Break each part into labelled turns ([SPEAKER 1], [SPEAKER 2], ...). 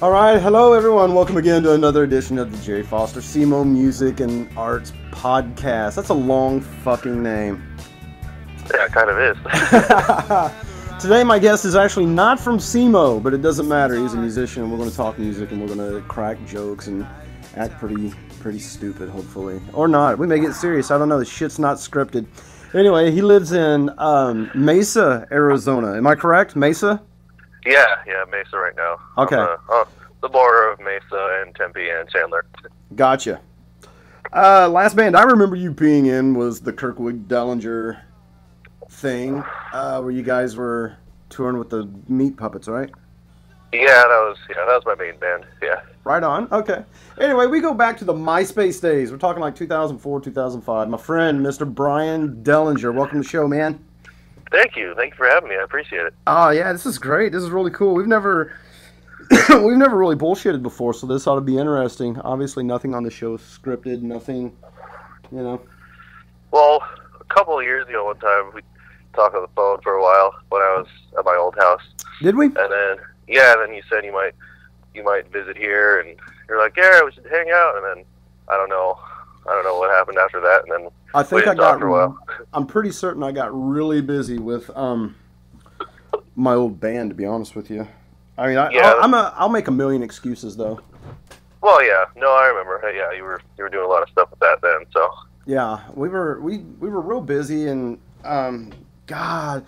[SPEAKER 1] All right, hello everyone. Welcome again to another edition of the Jerry Foster SEMO Music and Arts Podcast. That's a long fucking name.
[SPEAKER 2] Yeah, it kind of is.
[SPEAKER 1] Today my guest is actually not from SEMO, but it doesn't matter. He's a musician. We're going to talk music and we're going to crack jokes and act pretty stupid, hopefully. Or not. We may get serious. I don't know. The shit's not scripted. Anyway, he lives in Mesa, Arizona. Am I correct? Mesa?
[SPEAKER 2] Yeah, Mesa right now.
[SPEAKER 1] Okay.
[SPEAKER 2] On the border of Mesa and Tempe and Chandler.
[SPEAKER 1] Gotcha. Last band I remember you being in was the Kirkwood Dellinger thing, where you guys were touring with the Meat Puppets, right?
[SPEAKER 2] Yeah, that was my main band. Yeah.
[SPEAKER 1] Right on. Okay. Anyway, we go back to the MySpace days. We're talking like 2004, 2005. My friend, Mr. Brian Dellinger. Welcome to the show, man.
[SPEAKER 2] Thank you for having me. I appreciate it.
[SPEAKER 1] Oh yeah, this is great. This is really cool. We've never really bullshitted before, so this ought to be interesting. Obviously, nothing on the show is scripted. Nothing, you know.
[SPEAKER 2] Well, a couple of years ago, one time we talked on the phone for a while when I was at my old house.
[SPEAKER 1] Did we?
[SPEAKER 2] And then you said you might visit here, and you're like, yeah, we should hang out. And then I don't know what happened after that, and then
[SPEAKER 1] I think
[SPEAKER 2] we didn't talk for a while.
[SPEAKER 1] I'm pretty certain I got really busy with my old band, to be honest with you. I mean, I'll make a million excuses though.
[SPEAKER 2] Well, yeah, no, I remember. Yeah, you were doing a lot of stuff with that then. So
[SPEAKER 1] yeah, we were real busy, and God,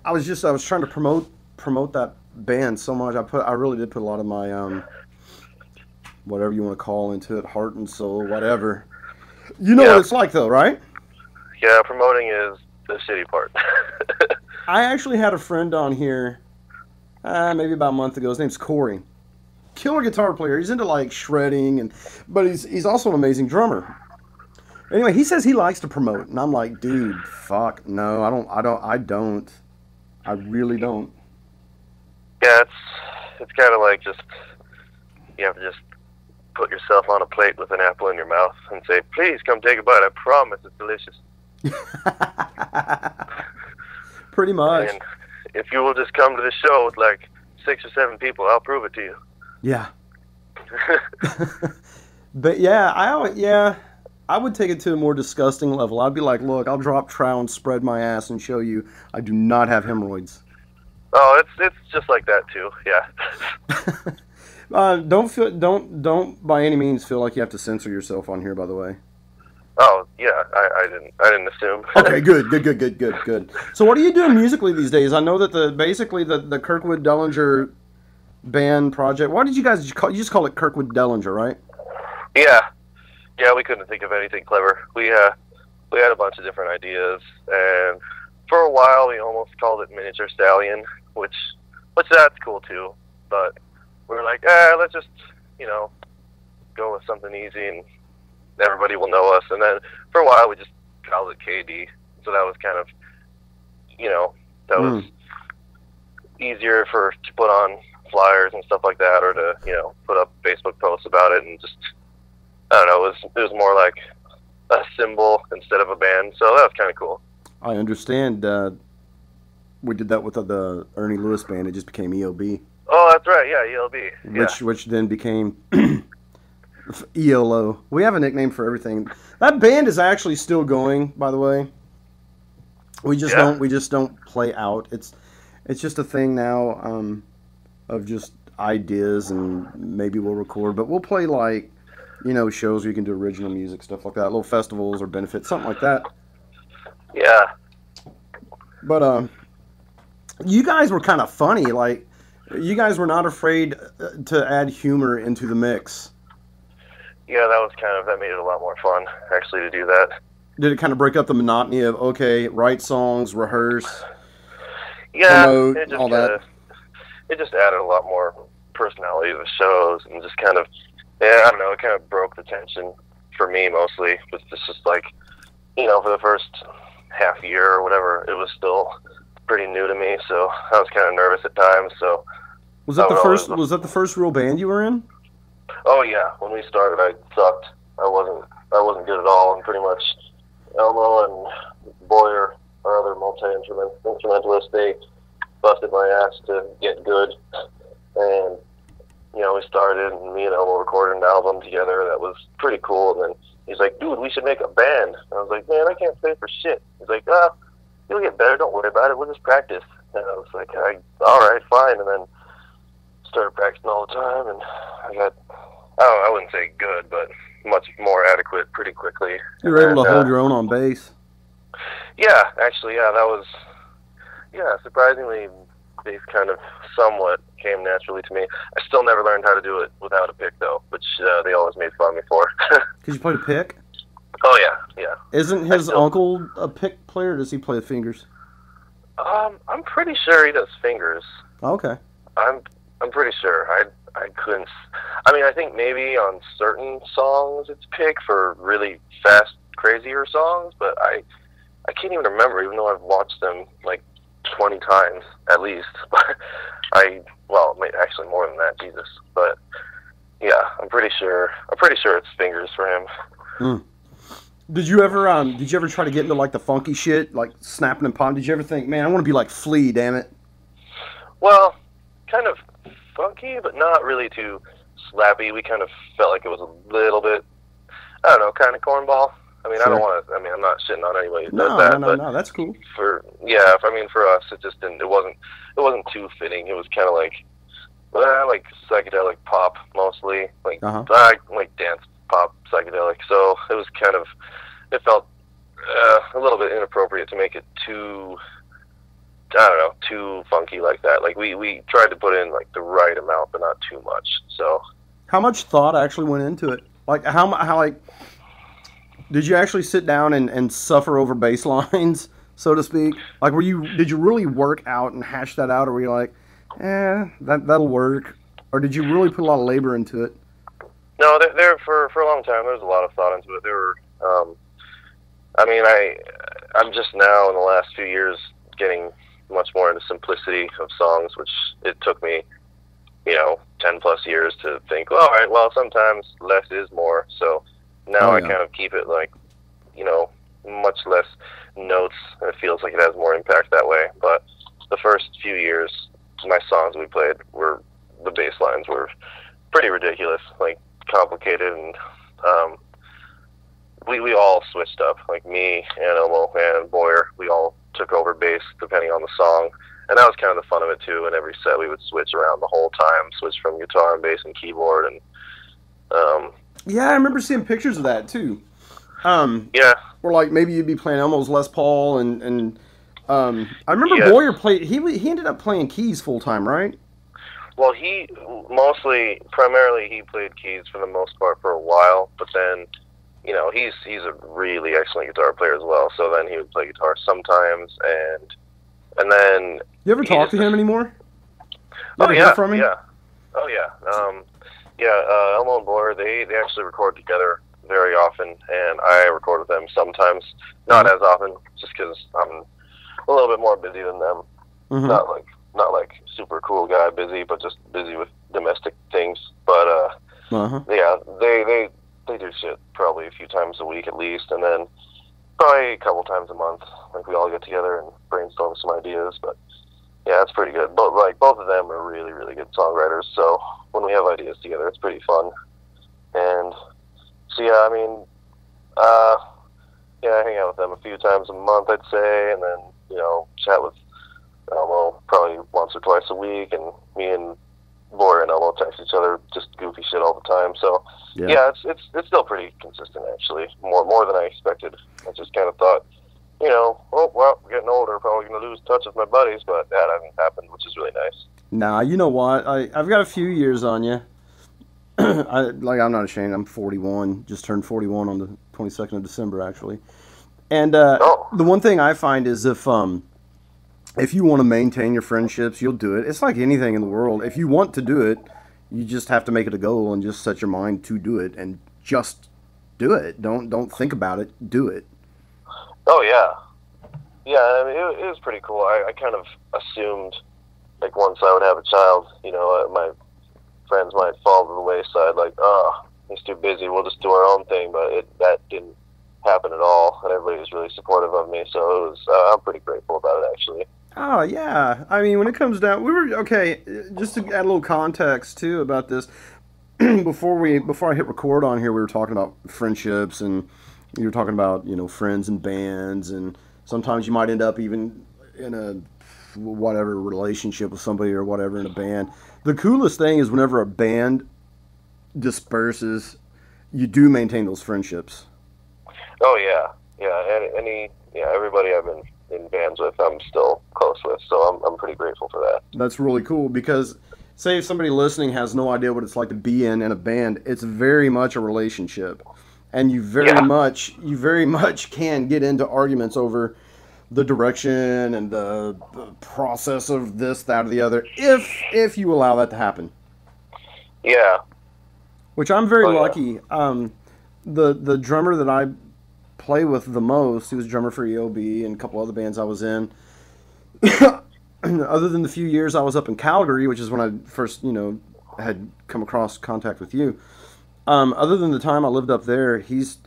[SPEAKER 1] I was trying to promote that band so much. I really did put a lot of my whatever you want to call into it, heart and soul, whatever. You know what it's like though, right?
[SPEAKER 2] Yeah, promoting is the shitty part.
[SPEAKER 1] I actually had a friend on here maybe about a month ago. His name's Corey. Killer guitar player. He's into like shredding, but he's also an amazing drummer. Anyway, he says he likes to promote, and I'm like, dude, fuck, no, I don't. I really don't.
[SPEAKER 2] Yeah, it's kind of like just you have to just put yourself on a plate with an apple in your mouth and say, please come take a bite. I promise it's delicious.
[SPEAKER 1] Pretty much.
[SPEAKER 2] And if you will just come to the show with like 6 or 7 people, I'll prove it to you.
[SPEAKER 1] Yeah. But I would take it to a more disgusting level. I'd be like, look, I'll drop trow and spread my ass and show you I do not have hemorrhoids.
[SPEAKER 2] Oh, it's just like that too. Yeah.
[SPEAKER 1] Don't by any means feel like you have to censor yourself on here, by the way.
[SPEAKER 2] Oh yeah, I didn't assume.
[SPEAKER 1] Okay, good. So what are you doing musically these days? I know that the Kirkwood Dellinger band project. Why did you guys call? You just call it Kirkwood Dellinger, right?
[SPEAKER 2] Yeah. We couldn't think of anything clever. We had a bunch of different ideas, and for a while we almost called it Miniature Stallion, which that's cool too. But we were like, let's just go with something easy and everybody will know us. And then for a while we just called it KD. So that was kind of, was easier to put on flyers and stuff like that, or to, put up Facebook posts about it, and just, I don't know, it was more like a symbol instead of a band. So that was kind of cool.
[SPEAKER 1] I understand. We did that with the Ernie Lewis band. It just became ELB.
[SPEAKER 2] Oh, that's right. Yeah, ELB.
[SPEAKER 1] Which then became ELO. We have a nickname for everything. That band is actually still going, by the way. We just don't play out. It's just a thing now of just ideas, and maybe we'll record, but we'll play like shows where you can do original music, stuff like that, little festivals or benefits, something like that.
[SPEAKER 2] Yeah.
[SPEAKER 1] But you guys were kind of funny. Like, you guys were not afraid to add humor into the mix.
[SPEAKER 2] Yeah, that made it a lot more fun, actually, to do that.
[SPEAKER 1] Did it kind of break up the monotony of, okay, write songs, rehearse,
[SPEAKER 2] promote,
[SPEAKER 1] all that?
[SPEAKER 2] It just added a lot more personality to the shows, and just kind of, I don't know, it kind of broke the tension for me mostly. It's just like, for the first half year or whatever, it was still pretty new to me, so I was kind of nervous at times. So
[SPEAKER 1] was that the first real band you were in?
[SPEAKER 2] Oh yeah, when we started, I sucked. I wasn't good at all, and pretty much Elmo and Boyer, our other multi-instrumentalist, they busted my ass to get good, and we started, and me and Elmo recorded an album together that was pretty cool. And then he's like, dude, we should make a band. And I was like, man, I can't play for shit. He's like, you'll get better. Don't worry about it. We'll just practice. And I was like, all right, fine. And then started practicing all the time, and I got, I wouldn't say good, but much more adequate pretty quickly.
[SPEAKER 1] You were able to hold your own on bass.
[SPEAKER 2] Yeah, actually, that was, surprisingly, bass kind of somewhat came naturally to me. I still never learned how to do it without a pick, though, which they always made fun of me for.
[SPEAKER 1] Because you played a pick?
[SPEAKER 2] Oh, yeah.
[SPEAKER 1] Isn't his uncle a pick player, or does he play the fingers?
[SPEAKER 2] I'm pretty sure he does fingers.
[SPEAKER 1] Okay.
[SPEAKER 2] I'm pretty sure. I couldn't. I mean, I think maybe on certain songs it's pick for really fast, crazier songs, but I can't even remember, even though I've watched them like 20 times at least. Actually more than that, Jesus. But yeah, I'm pretty sure it's fingers for him.
[SPEAKER 1] Mm. Did you ever try to get into like the funky shit, like snapping and popping? Did you ever think, man, I want to be like Flea, damn it?
[SPEAKER 2] Well, kind of funky, but not really too slappy. We kind of felt like it was a little bit, I don't know, kind of cornball. I mean,
[SPEAKER 1] Sure.
[SPEAKER 2] I'm not shitting on anybody who does that.
[SPEAKER 1] No, that's cool.
[SPEAKER 2] For us, it just didn't, it wasn't too fitting. It was kind of like psychedelic pop mostly, like dance pop psychedelic. So it was kind of, it felt a little bit inappropriate to make it too, I don't know, too funky like that. Like we tried to put in like the right amount, but not too much. So
[SPEAKER 1] how much thought actually went into it? Like how like did you actually sit down and suffer over bass lines, so to speak? Like did you really work out and hash that out, or were you like, that'll work? Or did you really put a lot of labor into it?
[SPEAKER 2] No, there for a long time there was a lot of thought into it. There were I'm just now in the last few years getting much more into simplicity of songs, which it took me, 10 plus years to think, well, all right, well, sometimes less is more. So now I kind of keep it like, much less notes, and it feels like it has more impact that way. But the first few years, my songs we played the bass lines were pretty ridiculous, like complicated, and we all switched up, like me and Elmo and Boyer, we all took over bass depending on the song, and that was kind of the fun of it too. And every set we would switch around the whole time, switch from guitar and bass and keyboard, and
[SPEAKER 1] yeah, I remember seeing pictures of that too.
[SPEAKER 2] Yeah,
[SPEAKER 1] or like maybe you'd be playing Elmo's Les Paul, and I remember Boyer played. He ended up playing keys full time, right?
[SPEAKER 2] Well, he primarily he played keys for the most part for a while, but then, he's a really excellent guitar player as well. So then he would play guitar sometimes, and then.
[SPEAKER 1] You ever talk to him anymore?
[SPEAKER 2] You
[SPEAKER 1] ever hear from him?
[SPEAKER 2] Yeah. Oh yeah. Elmo and Boyer, they actually record together very often, and I record with them sometimes, not as often, just because I'm a little bit more busy than them. Mm-hmm. Not like super cool guy busy, but just busy with domestic things. But yeah, they do shit probably a few times a week at least, and then probably a couple times a month. Like we all get together and brainstorm some ideas. But yeah, it's pretty good. Both of them are really, really good songwriters. So when we have ideas together, it's pretty fun. And so yeah, I hang out with them a few times a month, I'd say, and then chat with Elmo probably once or twice a week, and me and Boyer and Elmo text each other just goofy shit all the time. So yeah, it's still pretty consistent actually, more than I expected. I just kind of thought, we're getting older, probably going to lose touch with my buddies, but that hasn't happened, which is really nice.
[SPEAKER 1] Nah, you know what? I've got a few years on you. I'm not ashamed. I'm 41. Just turned 41 on the 22nd of December, actually. And the one thing I find is if you want to maintain your friendships, you'll do it. It's like anything in the world. If you want to do it, you just have to make it a goal and just set your mind to do it, and just do it. Don't think about it. Do it.
[SPEAKER 2] Oh yeah. It was pretty cool. I kind of assumed like once I would have a child, my friends might fall to the wayside. Like, he's too busy. We'll just do our own thing. But that didn't happen at all, and everybody was really supportive of me. So it was. I'm pretty grateful about it actually.
[SPEAKER 1] Oh yeah, I mean when it comes down, we were okay. Just to add a little context too about this, before I hit record on here, we were talking about friendships, and you were talking about friends and bands, and sometimes you might end up even in a whatever relationship with somebody or whatever in a band. The coolest thing is whenever a band disperses, you do maintain those friendships.
[SPEAKER 2] Oh yeah, yeah. Everybody I've been in bands with, I'm still close with. So I'm pretty grateful for that.
[SPEAKER 1] That's really cool because say if somebody listening has no idea what it's like to be in a band, it's very much a relationship. And
[SPEAKER 2] Yeah,
[SPEAKER 1] you very much can get into arguments over the direction and the process of this, that, or the other, if you allow that to happen.
[SPEAKER 2] yeah.
[SPEAKER 1] Which I'm very
[SPEAKER 2] Oh yeah.
[SPEAKER 1] lucky. The drummer that I play with the most, he was drummer for EOB and a couple other bands I was in. Other than the few years I was up in Calgary, which is when I first, had come across contact with you. Other than the time I lived up there, he's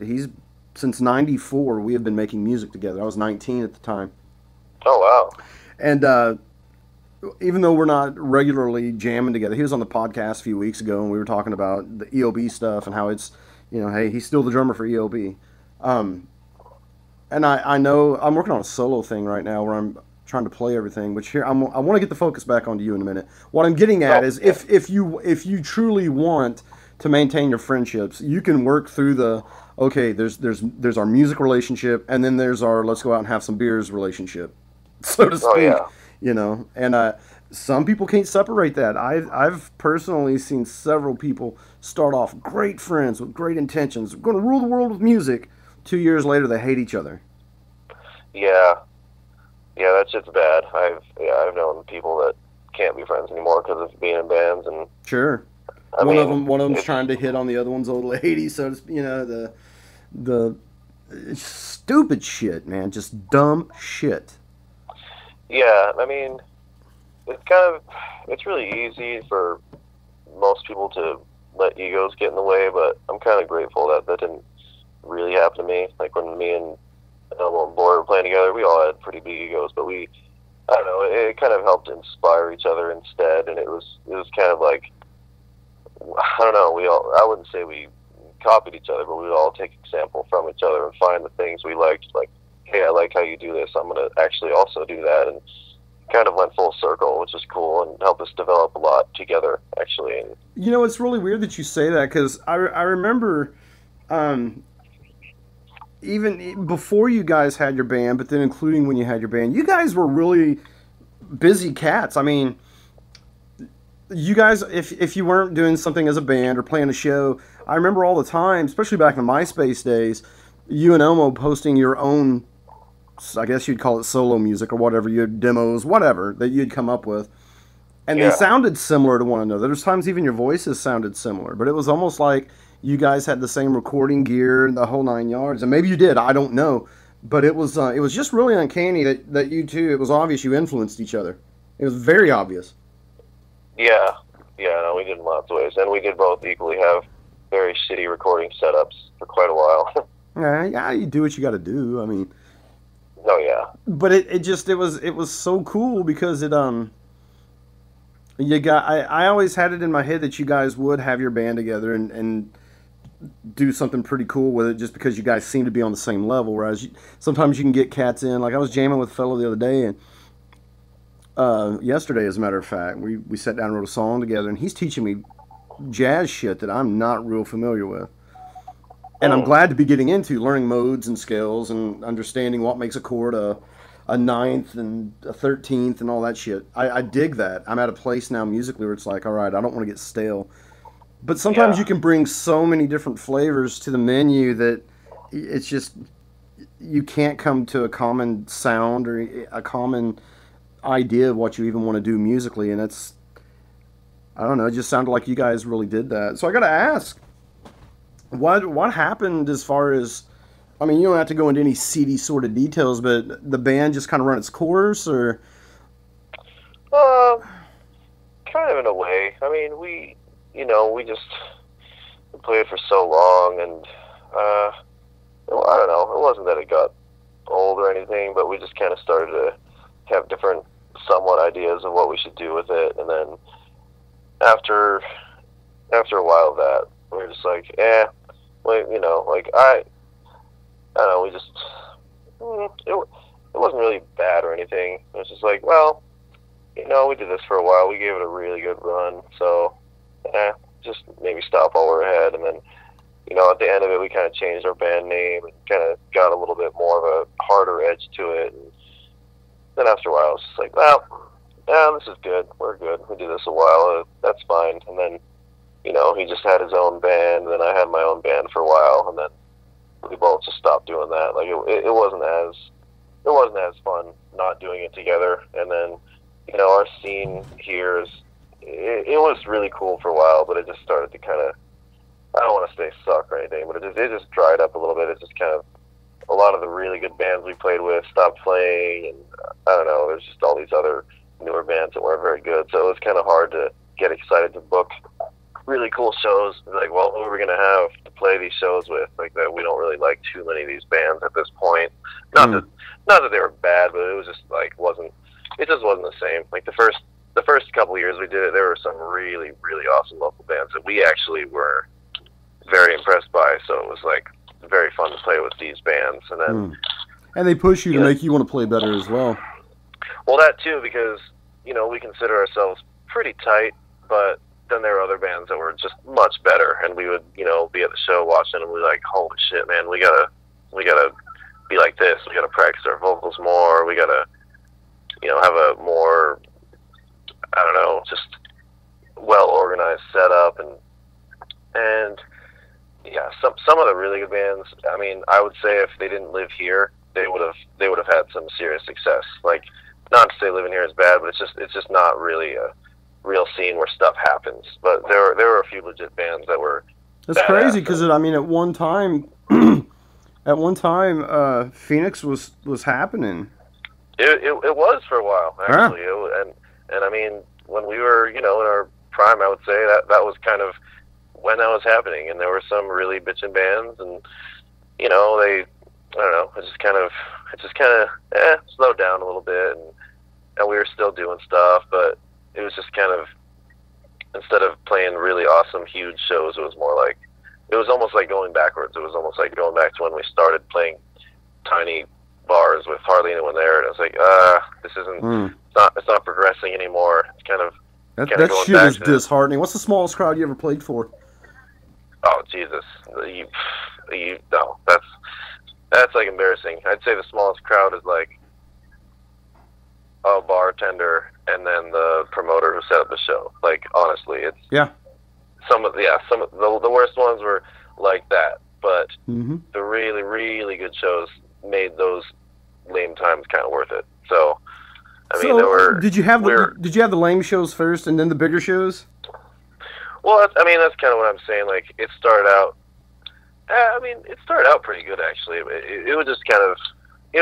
[SPEAKER 1] since '94 we have been making music together. I was 19 at the time,
[SPEAKER 2] Oh wow.
[SPEAKER 1] and even though we're not regularly jamming together, he was on the podcast a few weeks ago, and we were talking about the EOB stuff and how it's, hey, he's still the drummer for EOB. Um, and I know I'm working on a solo thing right now where I'm trying to play everything. Which here I want to get the focus back onto you in a minute. What I'm getting at
[SPEAKER 2] Oh
[SPEAKER 1] is
[SPEAKER 2] yeah.
[SPEAKER 1] if you truly want to maintain your friendships, you can work through the okay. There's our music relationship, and then there's our let's go out and have some beers relationship, so to
[SPEAKER 2] Oh
[SPEAKER 1] speak.
[SPEAKER 2] yeah.
[SPEAKER 1] And some people can't separate that. I've personally seen several people start off great friends with great intentions, we're going to rule the world with music. 2 years later, they hate each other.
[SPEAKER 2] Yeah. Yeah. That's just bad. I've known people that can't be friends anymore because of being in bands, and
[SPEAKER 1] Sure.
[SPEAKER 2] I mean
[SPEAKER 1] One of them's
[SPEAKER 2] it's
[SPEAKER 1] trying to hit on the other one's old lady, so to the it's stupid shit, man, just dumb shit.
[SPEAKER 2] yeah. I mean it's kind of it's really easy for most people to let egos get in the way, but I'm kind of grateful that that didn't really happen to me. Like when me and Elmo and Boy were playing together, we all had pretty big egos, but I don't know, it kind of helped inspire each other instead, and it was kind of like, I don't know, I wouldn't say we copied each other, but we would all take example from each other and find the things we liked, like, hey, I like how you do this, I'm going to actually also do that, and kind of went full circle, which is cool, and helped us develop a lot together, actually. And
[SPEAKER 1] It's really weird that you say that because I remember um, even before you guys had your band, but then including when you had your band, you guys were really busy cats. I mean, you guys, if you weren't doing something as a band or playing a show, I remember all the time, especially back in the MySpace days, you and Elmo posting your own, I guess you'd call it solo music or whatever, your demos, whatever that you'd come up with. And they
[SPEAKER 2] yeah,
[SPEAKER 1] sounded similar to one another. There's times even your voices sounded similar, but it was almost like you guys had the same recording gear and the whole 9 yards. And maybe you did, I don't know, but it was just really uncanny that you two. It was obvious you influenced each other. It was very obvious.
[SPEAKER 2] yeah, yeah, no, we did in lots of ways, and we did both equally have very shitty recording setups for quite a while.
[SPEAKER 1] Yeah, yeah, you do what you got to do. I mean,
[SPEAKER 2] Oh yeah,
[SPEAKER 1] but it was so cool because I always had it in my head that you guys would have your band together and do something pretty cool with it just because you guys seem to be on the same level. Whereas sometimes you can get cats in. Like I was jamming with a fellow the other day, and yesterday, as a matter of fact, we sat down and wrote a song together, and he's teaching me jazz shit that I'm not real familiar with. And I'm
[SPEAKER 2] mm,
[SPEAKER 1] glad to be getting into learning modes and scales and understanding what makes a chord a ninth and a 13th and all that shit. I dig that. I'm at a place now musically where it's like, all right, I don't want to get stale. But sometimes
[SPEAKER 2] yeah,
[SPEAKER 1] you can bring so many different flavors to the menu that it's just you can't come to a common sound or a common idea of what you even want to do musically, and that's I don't know. It just sounded like you guys really did that. So I got to ask, what happened as far as I mean, you don't have to go into any seedy sort of details, but the band just kind of run its course, or
[SPEAKER 2] uh, kind of in a way. I mean, we just played for so long, and well, I don't know. It wasn't that it got old or anything, but we just kind of started to have different somewhat ideas of what we should do with it, and then after a while of that, we were just like, like I don't know, we just it wasn't really bad or anything. It was just like, well, we did this for a while. We gave it a really good run, so just maybe stop while we're ahead. And then, at the end of it, we kind of changed our band name and kind of got a little bit more of a harder edge to it. And then after a while, I was just like, well, this is good. We're good. We did this a while. That's fine. And then, he just had his own band, and then I had my own band for a while, and then we both just stopped doing that. Like it wasn't as fun not doing it together. And then, our scene here it was really cool for a while, but it just started to kind of, I don't want to say suck or anything, but it just dried up a little bit. It just kind of, a lot of the really good bands we played with stopped playing, and I don't know, there's just all these other newer bands that weren't very good, so it was kind of hard to get excited to book really cool shows. Like, well, who are we going to have to play these shows with? Like, that we don't really like too many of these bands at this point. Not that they were bad, but it was just like it just wasn't the same. Like the first couple of years we did it, there were some really, really awesome local bands that we actually were very impressed by. So it was like very fun to play with these bands, and then
[SPEAKER 1] and they push you to make you want to play better as well.
[SPEAKER 2] Well, that too, because we consider ourselves pretty tight, but then there were other bands that were just much better, and we would be at the show watching, and we're like, holy shit, man, we gotta be like this. We gotta practice our vocals more. We gotta have a more, I don't know, just well organized setup, and yeah, some of the really good bands, I mean, I would say if they didn't live here, they would have had some serious success. Like, not to say living here is bad, but it's just not really a real scene where stuff happens. But there were a few legit bands that were.
[SPEAKER 1] That's crazy, because I mean, at one time, Phoenix was happening.
[SPEAKER 2] It was for a while, actually.
[SPEAKER 1] Yeah.
[SPEAKER 2] And I mean, when we were in our prime, I would say that was kind of when that was happening, and there were some really bitchin' bands, and they, I don't know, it just kind of slowed down a little bit, and we were still doing stuff, but it was just kind of, instead of playing really awesome, huge shows, it was almost like going backwards. It was almost like going back to when we started playing tiny bars with hardly anyone there, and it was like, this isn't, it's not progressing anymore. It's kind of
[SPEAKER 1] that shit is disheartening. What's the smallest crowd you ever played for?
[SPEAKER 2] Oh Jesus, no, that's like embarrassing. I'd say the smallest crowd is like a bartender and then the promoter who set up the show. Like, honestly, it's some of the worst ones were like that, but the really, really good shows made those lame times kind of worth it. So, I mean, there were. Did you have
[SPEAKER 1] the lame shows first and then the bigger shows?
[SPEAKER 2] Well, that's kind of what I'm saying. Like, it started out. It started out pretty good, actually. It was just kind of. It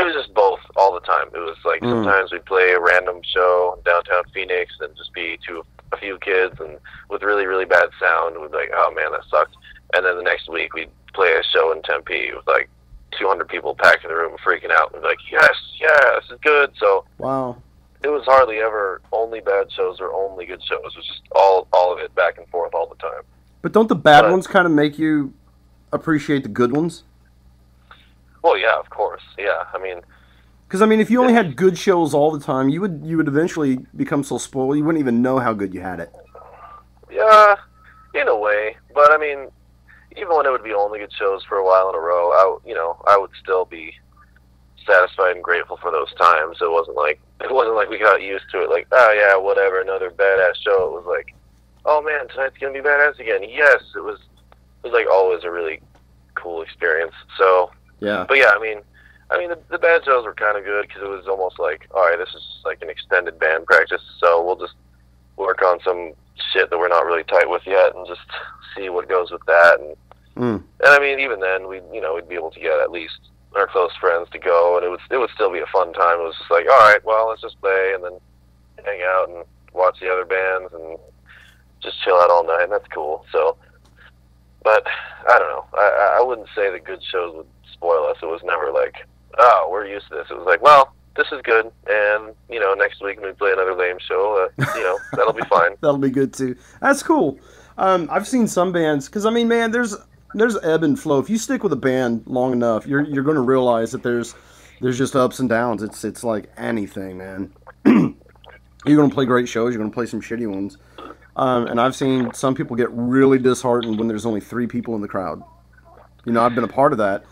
[SPEAKER 2] was just both all the time. It was like sometimes we'd play a random show in downtown Phoenix and just be a few kids and with really, really bad sound. We'd be like, oh man, that sucked. And then the next week we'd play a show in Tempe with like 200 people packed in the room freaking out. We'd be like, yes, this is good. So
[SPEAKER 1] wow.
[SPEAKER 2] It was hardly ever only bad shows or only good shows. It was just all of it, back and forth all the time.
[SPEAKER 1] But don't the bad ones kind of make you appreciate the good ones?
[SPEAKER 2] Well, yeah, of course. Yeah, I mean...
[SPEAKER 1] Because, I mean, if you only had good shows all the time, you would eventually become so spoiled, you wouldn't even know how good you had it.
[SPEAKER 2] Yeah, in a way. But, I mean, even when it would be only good shows for a while in a row, I would still be satisfied and grateful for those times. It wasn't like we got used to it, like, oh yeah, whatever, another badass show. It was like, oh man, tonight's gonna be badass again. Yes, it was like always a really cool experience. So
[SPEAKER 1] yeah,
[SPEAKER 2] but yeah, I mean the bad shows were kind of good because it was almost like, all right, this is like an extended band practice, so we'll just work on some shit that we're not really tight with yet and just see what goes with that. And I mean, even then we'd be able to get at least our close friends to go, and it would still be a fun time. It was just like, all right, well, let's just play and then hang out and watch the other bands and just chill out all night, and that's cool. So, but I don't know. I wouldn't say that good shows would spoil us. It was never like, oh, we're used to this. It was like, well, this is good, and next week we play another lame show. That'll be fine.
[SPEAKER 1] That'll be good too. That's cool. I've seen some bands because I mean, man, there's ebb and flow. If you stick with a band long enough, you're going to realize that there's just ups and downs. It's like anything, man. You're going to play great shows. You're going to play some shitty ones. And I've seen some people get really disheartened when there's only 3 people in the crowd. I've been a part of that.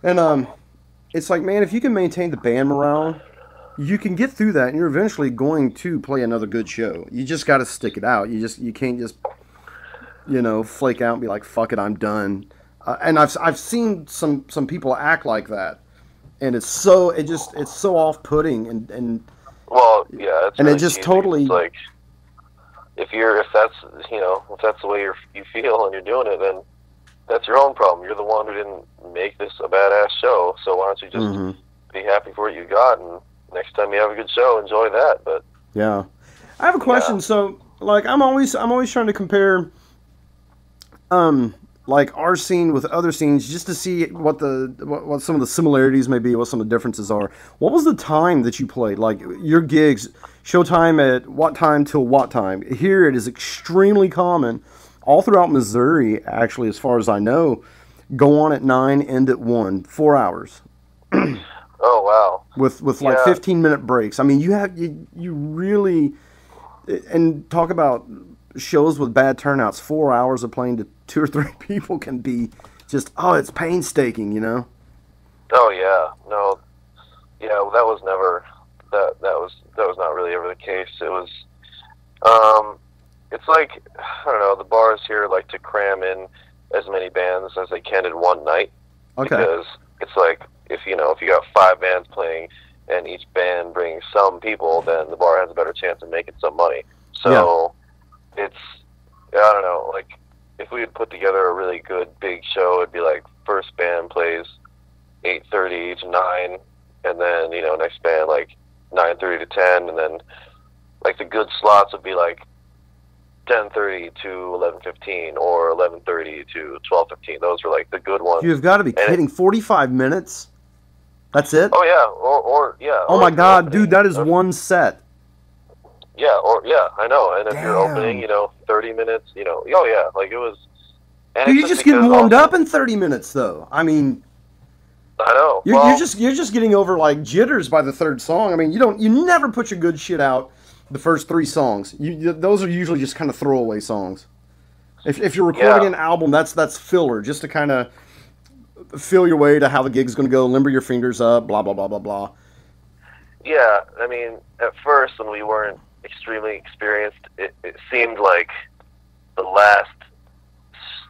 [SPEAKER 1] And it's like, man, if you can maintain the band morale, you can get through that, and you're eventually going to play another good show. You just got to stick it out. You can't just, flake out and be like, fuck it, I'm done. And I've seen some people act like that, and it's so off-putting and
[SPEAKER 2] well, yeah, it's
[SPEAKER 1] and
[SPEAKER 2] really
[SPEAKER 1] it just
[SPEAKER 2] cheesy.
[SPEAKER 1] totally
[SPEAKER 2] It's like if that's the way you feel and you're doing it, then that's your own problem. You're the one who didn't make this a badass show, so why don't you just be happy for what you got, and next time you have a good show, enjoy that. But
[SPEAKER 1] yeah, I have a question. Yeah. So, like, I'm always trying to compare, like our scene with other scenes, just to see what some of the similarities may be, what some of the differences are. What was the time that you played? Like your gigs, showtime at what time till what time? Here it is extremely common, all throughout Missouri, actually, as far as I know, go on at 9, end at 1, 4 hours.
[SPEAKER 2] Oh wow!
[SPEAKER 1] With like 15-minute breaks. I mean, you really, and talk about shows with bad turnouts. 4 hours of playing to 2 or 3 people can be just it's painstaking,
[SPEAKER 2] Oh yeah, no, yeah, well, that was never that was not really ever the case. It was, it's like, I don't know, the bars here like to cram in as many bands as they can in one night.
[SPEAKER 1] Okay.
[SPEAKER 2] Because it's like, if you got 5 bands playing and each band brings some people, then the bar has a better chance of making some money. So it's, I don't know, like if we had put together a really good big show, it'd be like first band plays 8:30 to 9, and then next band like 9:30 to 10, and then like the good slots would be like 10:30 to 11:15 or 11:30 to 12:15. Those were like the good ones.
[SPEAKER 1] You've got to be kidding! 45 minutes. That's it?
[SPEAKER 2] Oh yeah, or yeah.
[SPEAKER 1] Oh my God, dude, that is one set.
[SPEAKER 2] Yeah, I know. And if you're opening, 30 minutes, oh yeah, like it was.
[SPEAKER 1] Dude, you're just getting warmed up in 30 minutes, though. I mean,
[SPEAKER 2] I know.
[SPEAKER 1] You're just getting over like jitters by the 3rd song. I mean, you never put your good shit out the first 3 songs. Those are usually just kind of throwaway songs. If you're recording an album, that's filler, just to kind of feel your way to how the gig's going to go, limber your fingers up, blah, blah, blah, blah, blah.
[SPEAKER 2] Yeah, I mean, at first, when we weren't extremely experienced, it seemed like the last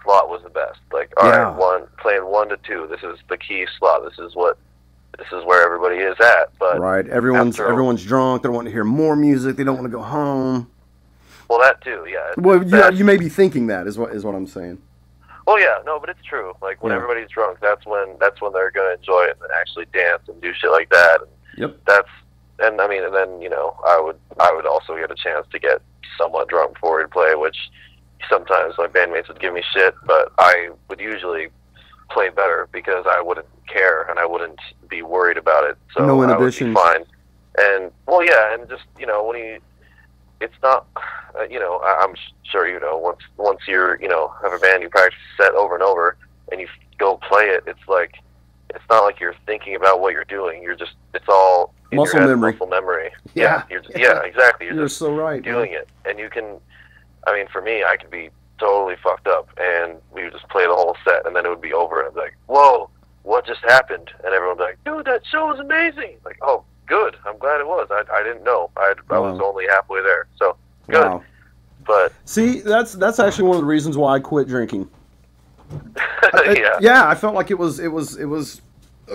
[SPEAKER 2] slot was the best. Like, all right, playing 1 to 2, this is the key slot. This is where everybody is at. But
[SPEAKER 1] right, everyone's drunk. They want to hear more music. They don't want to go home.
[SPEAKER 2] Well, that too, yeah.
[SPEAKER 1] Well, you may be thinking that is what I'm saying.
[SPEAKER 2] Well, yeah, no, but it's true. Like when everybody's drunk, that's when they're gonna enjoy it and actually dance and do shit like that. And
[SPEAKER 1] yep.
[SPEAKER 2] And then I would also get a chance to get somewhat drunk before we'd play, which sometimes my bandmates would give me shit, but I would usually play better because I wouldn't care and I wouldn't be worried about it. So
[SPEAKER 1] no inhibitions.
[SPEAKER 2] I would be fine. And well, yeah, and just when it's not, I'm sure once you're have a band, you practice a set over and over, and you go play it. It's like it's not like you're thinking about what you're doing. It's all in
[SPEAKER 1] muscle
[SPEAKER 2] your head,
[SPEAKER 1] memory.
[SPEAKER 2] Muscle memory.
[SPEAKER 1] Yeah.
[SPEAKER 2] Exactly.
[SPEAKER 1] You're just so right.
[SPEAKER 2] Doing it, and you can. I mean, for me, I could be totally fucked up, and we would just play the whole set, and then it would be over, and I'd be like, "Whoa, what just happened?" And everyone would be like, "Dude, that show was amazing!" Like, "Oh, good. I'm glad it was. I didn't know. I was only halfway there, so good." Wow. But
[SPEAKER 1] see, that's actually one of the reasons why I quit drinking.
[SPEAKER 2] Yeah,
[SPEAKER 1] I felt like it was.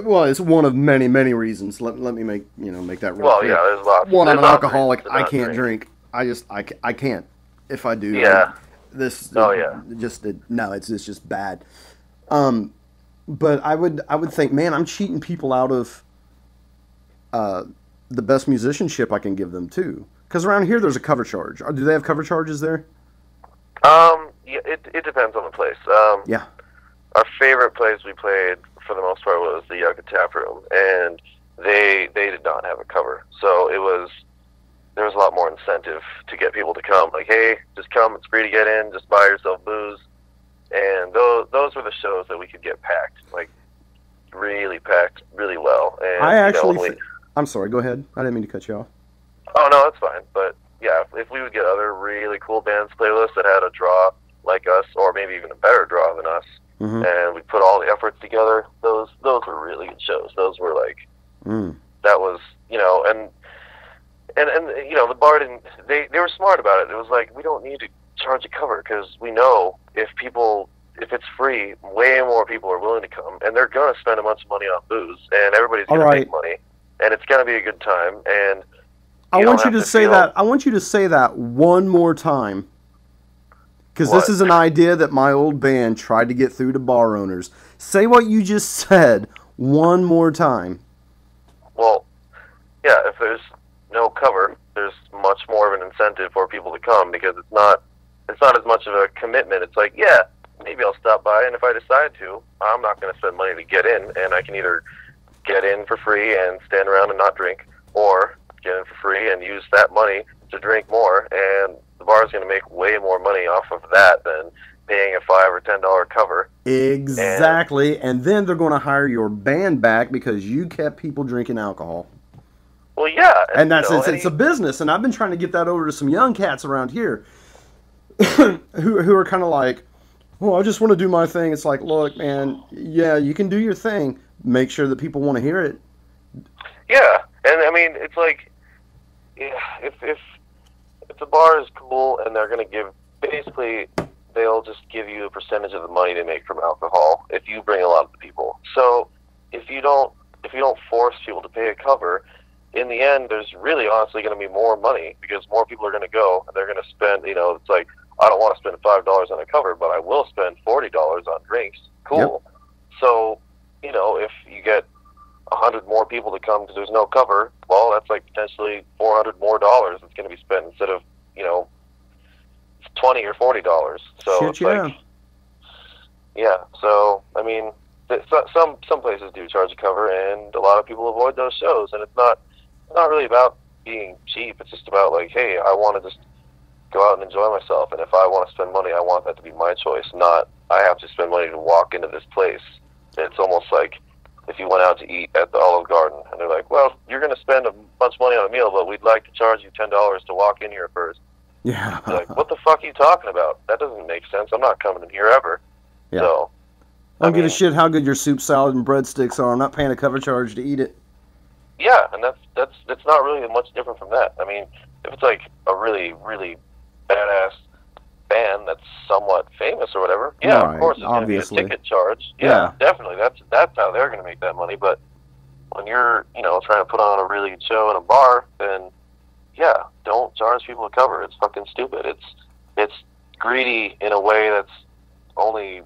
[SPEAKER 1] Well, it's one of many reasons. Let me make that real clear.
[SPEAKER 2] Yeah, there's lots.
[SPEAKER 1] One, I'm an alcoholic. I can't drink. I can't. If I do, it's just bad. But I would think, man, I'm cheating people out of the best musicianship I can give them too. Because around here there's a cover charge. Do they have cover charges there?
[SPEAKER 2] Yeah, it depends on the place.
[SPEAKER 1] Yeah.
[SPEAKER 2] Our favorite place we played for the most part was the Yucca Tap Room, and they did not have a cover. So there was a lot more incentive to get people to come. Like, hey, just come, it's free to get in, just buy yourself booze. And those were the shows that we could get packed, like really packed really well. And
[SPEAKER 1] I actually, I'm sorry, go ahead. I didn't mean to cut you off.
[SPEAKER 2] Oh, no, that's fine. But yeah, if we would get other really cool bands playlists that had a draw like us, or maybe even a better draw than us, and we put all the efforts together, those were really good shows. Those were like, that was, you know, and you know, the bar didn't, they were smart about it. It was like, we don't need to charge a cover, because we know if it's free, way more people are willing to come, and they're going to spend a bunch of money on booze, and everybody's going to make money, and it's going to be a good time. And
[SPEAKER 1] I want you to say that. I want you to say that one more time, because this is an idea that my old band tried to get through to bar owners. Say what you just said one more time.
[SPEAKER 2] Well, yeah, if there's no cover, there's much more of an incentive for people to come, because it's not as much of a commitment. It's like, yeah, maybe I'll stop by, and if I decide to, I'm not going to spend money to get in, and I can either get in for free and stand around and not drink, or get in for free and use that money to drink more, and the bar is going to make way more money off of that than paying a $5 or $10 cover.
[SPEAKER 1] Exactly, and then they're going to hire your band back because you kept people drinking alcohol.
[SPEAKER 2] Well, yeah.
[SPEAKER 1] And that's, it's a business, and I've been trying to get that over to some young cats around here who are kind of like, well, I just want to do my thing. It's like, look, man, yeah, you can do your thing. Make sure that people want to hear it.
[SPEAKER 2] Yeah, and I mean, it's like, yeah, if the bar is cool and they're going to give, basically, they'll just give you a percentage of the money they make from alcohol if you bring a lot of the people. So if you don't force people to pay a cover, in the end, there's really honestly going to be more money, because more people are going to go, and they're going to spend, you know, it's like, I don't want to spend $5 on a cover, but I will spend $40 on drinks. Cool. Yep. So, you know, if you get 100 more people to come because there's no cover, well, that's like potentially $400 more dollars that's going to be spent instead of, you know, $20 or $40. So it's like, yeah. So I mean, some places do charge a cover, and a lot of people avoid those shows, and it's not really about being cheap. It's just about like, hey, I want to just go out and enjoy myself, and if I want to spend money, I want that to be my choice, not I have to spend money to walk into this place. It's almost like if you went out to eat at the Olive Garden, and they're like, well, you're going to spend a bunch of money on a meal, but we'd like to charge you $10 to walk in here first.
[SPEAKER 1] Yeah.
[SPEAKER 2] You're like, what the fuck are you talking about? That doesn't make sense. I'm not coming in here ever.
[SPEAKER 1] Yeah.
[SPEAKER 2] So,
[SPEAKER 1] I don't give a shit how good your soup, salad, and breadsticks are. I'm not paying a cover charge to eat it.
[SPEAKER 2] Yeah, and that's not really much different from that. I mean, if it's like a really, really badass band that's somewhat famous or whatever, yeah, right, of course, it's going to be a ticket charge. Yeah, definitely. That's how they're going to make that money. But when you're, you know, trying to put on a really good show in a bar, then yeah, don't charge people a cover. It's fucking stupid. It's greedy in a way that's only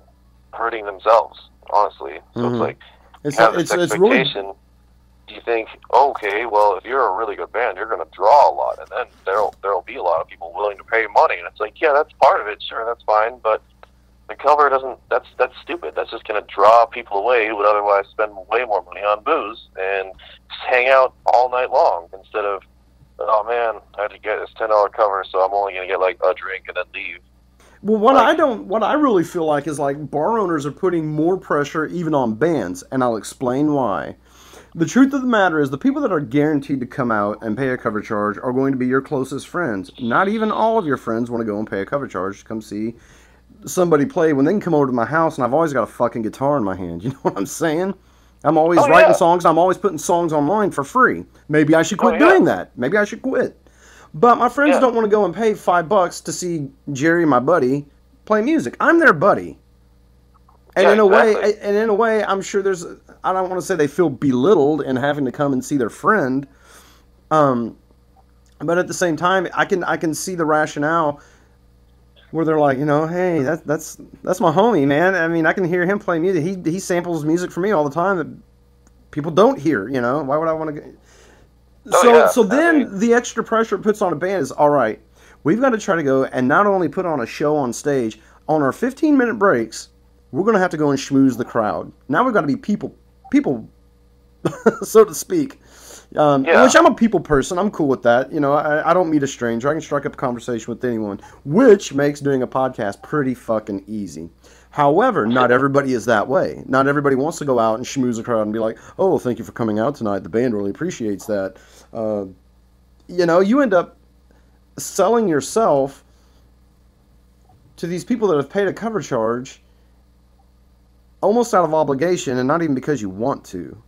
[SPEAKER 2] hurting themselves, honestly. So it's like, you have this expectation. Really... You think, okay, well, if you're a really good band, you're going to draw a lot, and then there'll be a lot of people willing to pay money. And it's like, yeah, that's part of it. Sure, that's fine, but the cover doesn't. That's stupid. That's just going to draw people away who would otherwise spend way more money on booze and just hang out all night long instead of, oh man, I had to get this $10 cover, so I'm only going to get like a drink and then leave.
[SPEAKER 1] Well, what I really feel like is like bar owners are putting more pressure even on bands, and I'll explain why. The truth of the matter is the people that are guaranteed to come out and pay a cover charge are going to be your closest friends. Not even all of your friends want to go and pay a cover charge to come see somebody play when they can come over to my house and I've always got a fucking guitar in my hand. You know what I'm saying? I'm always writing songs. I'm always putting songs online for free. Maybe I should quit doing that. Maybe I should quit. But my friends don't want to go and pay $5 to see Jerry, my buddy, play music. I'm their buddy. And in a way, I'm sure there's. I don't want to say they feel belittled in having to come and see their friend, but at the same time, I can see the rationale where they're like, you know, hey, that's my homie, man. I mean, I can hear him play music. He samples music for me all the time that people don't hear. You know, why would I want to? So then the extra pressure it puts on a band is, all right, we've got to try to go and not only put on a show on stage on our 15-minute breaks. We're going to have to go and schmooze the crowd. Now we've got to be people so to speak.
[SPEAKER 2] Yeah.
[SPEAKER 1] Which I'm a people person. I'm cool with that. You know, I don't meet a stranger. I can strike up a conversation with anyone, which makes doing a podcast pretty fucking easy. However, not everybody is that way. Not everybody wants to go out and schmooze a crowd and be like, oh, thank you for coming out tonight. The band really appreciates that. You know, you end up selling yourself to these people that have paid a cover charge almost out of obligation and not even because you want to.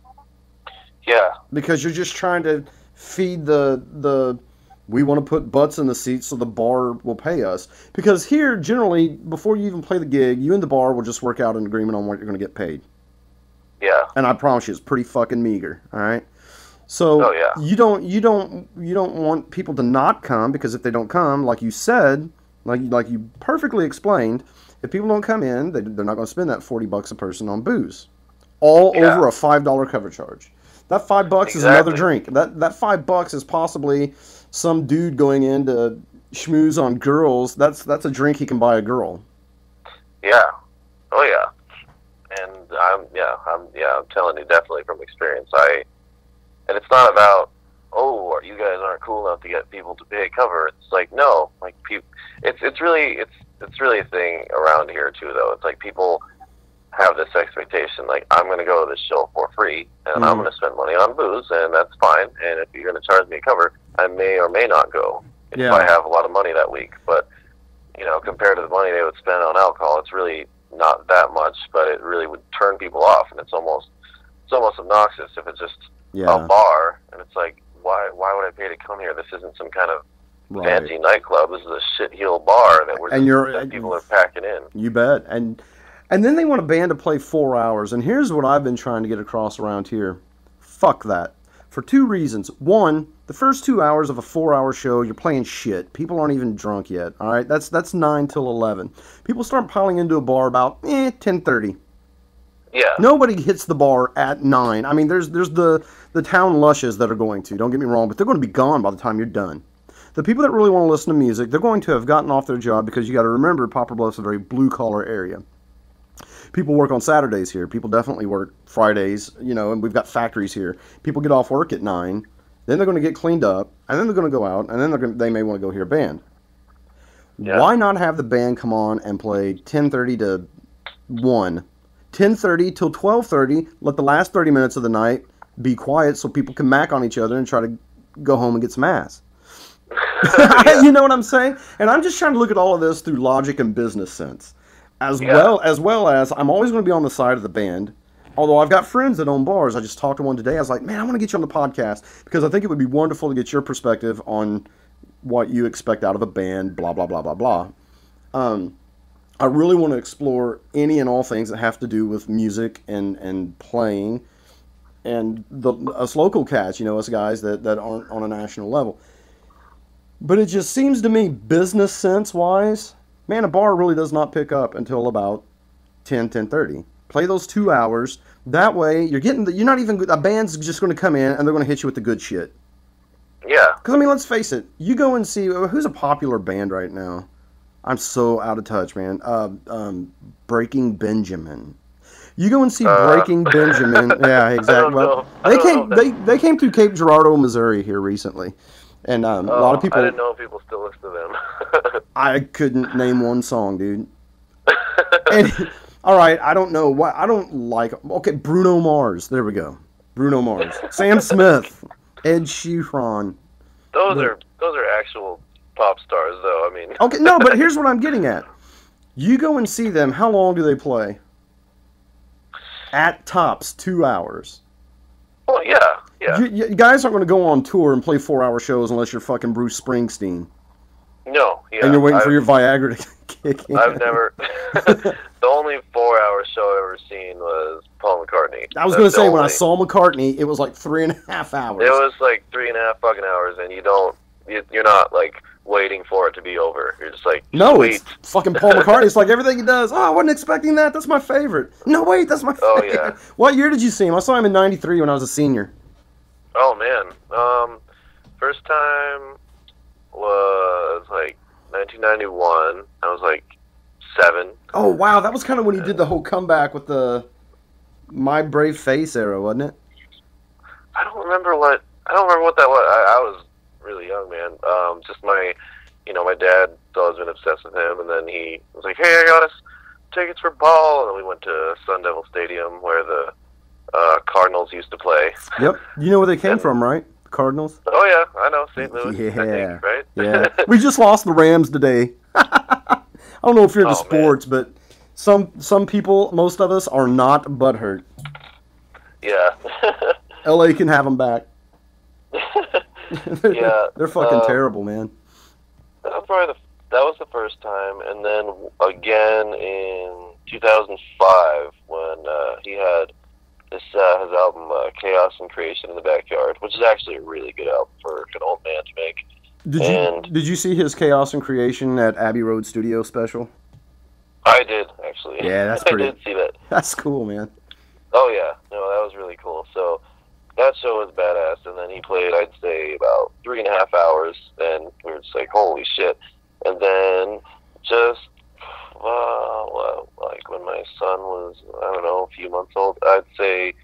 [SPEAKER 2] Yeah.
[SPEAKER 1] Because you're just trying to feed the we want to put butts in the seats so the bar will pay us. Because here, generally, before you even play the gig, you and the bar will just work out an agreement on what you're going to get paid.
[SPEAKER 2] Yeah.
[SPEAKER 1] And I promise you, it's pretty fucking meager. All right. So you don't want people to not come, because if they don't come, like you said, like you perfectly explained, if people don't come in, they're not going to spend that $40 a person on booze, all over a $5 cover charge. That $5 is another drink. That $5 is possibly some dude going in to schmooze on girls. That's a drink he can buy a girl.
[SPEAKER 2] Yeah. Oh yeah. And I'm telling you definitely from experience. And it's not about, oh, you guys aren't cool enough to get people to pay cover. It's like, no, like it's really a thing around here too, though. It's like people have this expectation, like, I'm going to go to this show for free, and I'm going to spend money on booze, and that's fine. And if you're going to charge me a cover, I may or may not go if I have a lot of money that week. But, you know, compared to the money they would spend on alcohol, it's really not that much, but it really would turn people off, and it's almost obnoxious if it's just a bar, and it's like, why would I pay to come here? This isn't some kind of fancy nightclub. This is a shitheel bar that people are packing in.
[SPEAKER 1] You bet. And then they want a band to play 4 hours. And here's what I've been trying to get across around here. Fuck that. For two reasons. One, the first 2 hours of a 4-hour show, you're playing shit. People aren't even drunk yet. All right? That's 9 till 11. People start piling into a bar about 10:30.
[SPEAKER 2] Yeah.
[SPEAKER 1] Nobody hits the bar at 9. I mean, there's the town lushes that are going to. Don't get me wrong, but they're going to be gone by the time you're done. The people that really want to listen to music, they're going to have gotten off their job, because you got to remember, Poplar Bluff's a very blue-collar area. People work on Saturdays here. People definitely work Fridays, you know, and we've got factories here. People get off work at 9, then they're going to get cleaned up, and then they're going to go out, and then they may want to go hear a band. Yeah. Why not have the band come on and play 10:30 to 1, 10:30 till 12:30, let the last 30 minutes of the night be quiet so people can mac on each other and try to go home and get some ass. You know what I'm saying? And I'm just trying to look at all of this through logic and business sense. As well as I'm always going to be on the side of the band. Although I've got friends that own bars. I just talked to one today. I was like, man, I want to get you on the podcast because I think it would be wonderful to get your perspective on what you expect out of a band, blah, blah, blah, blah, blah. I really want to explore any and all things that have to do with music and playing and us local cats, you know, us guys that aren't on a national level. But it just seems to me, business sense-wise, man, a bar really does not pick up until about 10:30. Play those 2 hours. That way, you're not even, a band's just going to come in and they're going to hit you with the good shit.
[SPEAKER 2] Yeah.
[SPEAKER 1] Because, I mean, let's face it. You go and see, who's a popular band right now? I'm so out of touch, man. Breaking Benjamin. You go and see Breaking Benjamin. Yeah, exactly. Well, they came through Cape Girardeau, Missouri here recently. And a lot of people...
[SPEAKER 2] I didn't know people still listen to them.
[SPEAKER 1] I couldn't name one song, dude. And, all right, I don't know why. I don't like... Okay, Bruno Mars. There we go. Bruno Mars. Sam Smith. Ed Sheeran.
[SPEAKER 2] Those are actual pop stars, though. I mean...
[SPEAKER 1] Okay, no, but here's what I'm getting at. You go and see them. How long do they play? At tops, 2 hours.
[SPEAKER 2] Well, yeah.
[SPEAKER 1] You guys aren't going to go on tour and play 4-hour shows unless you're fucking Bruce Springsteen.
[SPEAKER 2] No, yeah.
[SPEAKER 1] And you're waiting for your Viagra to kick in.
[SPEAKER 2] I've never... The only 4-hour show I've ever seen was Paul McCartney.
[SPEAKER 1] I was going to say, when I saw McCartney, it was like 3.5 hours.
[SPEAKER 2] It was like 3.5 fucking hours, and you're not, like, waiting for it to be over. You're just like,
[SPEAKER 1] no,
[SPEAKER 2] sweet.
[SPEAKER 1] It's fucking Paul McCartney. It's like everything he does. Oh, I wasn't expecting that. That's my favorite. No, wait, that's my favorite.
[SPEAKER 2] Oh, yeah.
[SPEAKER 1] What year did you see him? I saw him in 93 when I was a senior.
[SPEAKER 2] Oh, man. First time was, like, 1991. I was, like, 7.
[SPEAKER 1] Oh, wow. That was kind of when he did the whole comeback with the My Brave Face era, wasn't it?
[SPEAKER 2] I don't remember what that was. I was really young, man. Just my dad always been obsessed with him, and then he was like, "Hey, I got us tickets for ball," and then we went to Sun Devil Stadium where the Cardinals used to play.
[SPEAKER 1] Yep. You know where they came from, right? The Cardinals.
[SPEAKER 2] Oh yeah, I know, St. Louis.
[SPEAKER 1] Yeah.
[SPEAKER 2] I think, right?
[SPEAKER 1] Yeah. We just lost the Rams today. I don't know if you're into sports, man. But some people, most of us, are not butthurt.
[SPEAKER 2] Yeah.
[SPEAKER 1] LA can have them back.
[SPEAKER 2] Yeah.
[SPEAKER 1] They're fucking terrible, man.
[SPEAKER 2] That was the first time, and then again in 2005 when he had his album Chaos and Creation in the Backyard, which is actually a really good album for an old man to make.
[SPEAKER 1] Did you see his Chaos and Creation at Abbey Road Studio special?
[SPEAKER 2] I did, actually.
[SPEAKER 1] Yeah, that's pretty.
[SPEAKER 2] I did see that.
[SPEAKER 1] That's cool, man.
[SPEAKER 2] Oh yeah, no, that was really cool. So that show was badass, and then he played, I'd say, about 3.5 hours, and we were just like, holy shit. And then just, like when my son was, I don't know, a few months old, I'd say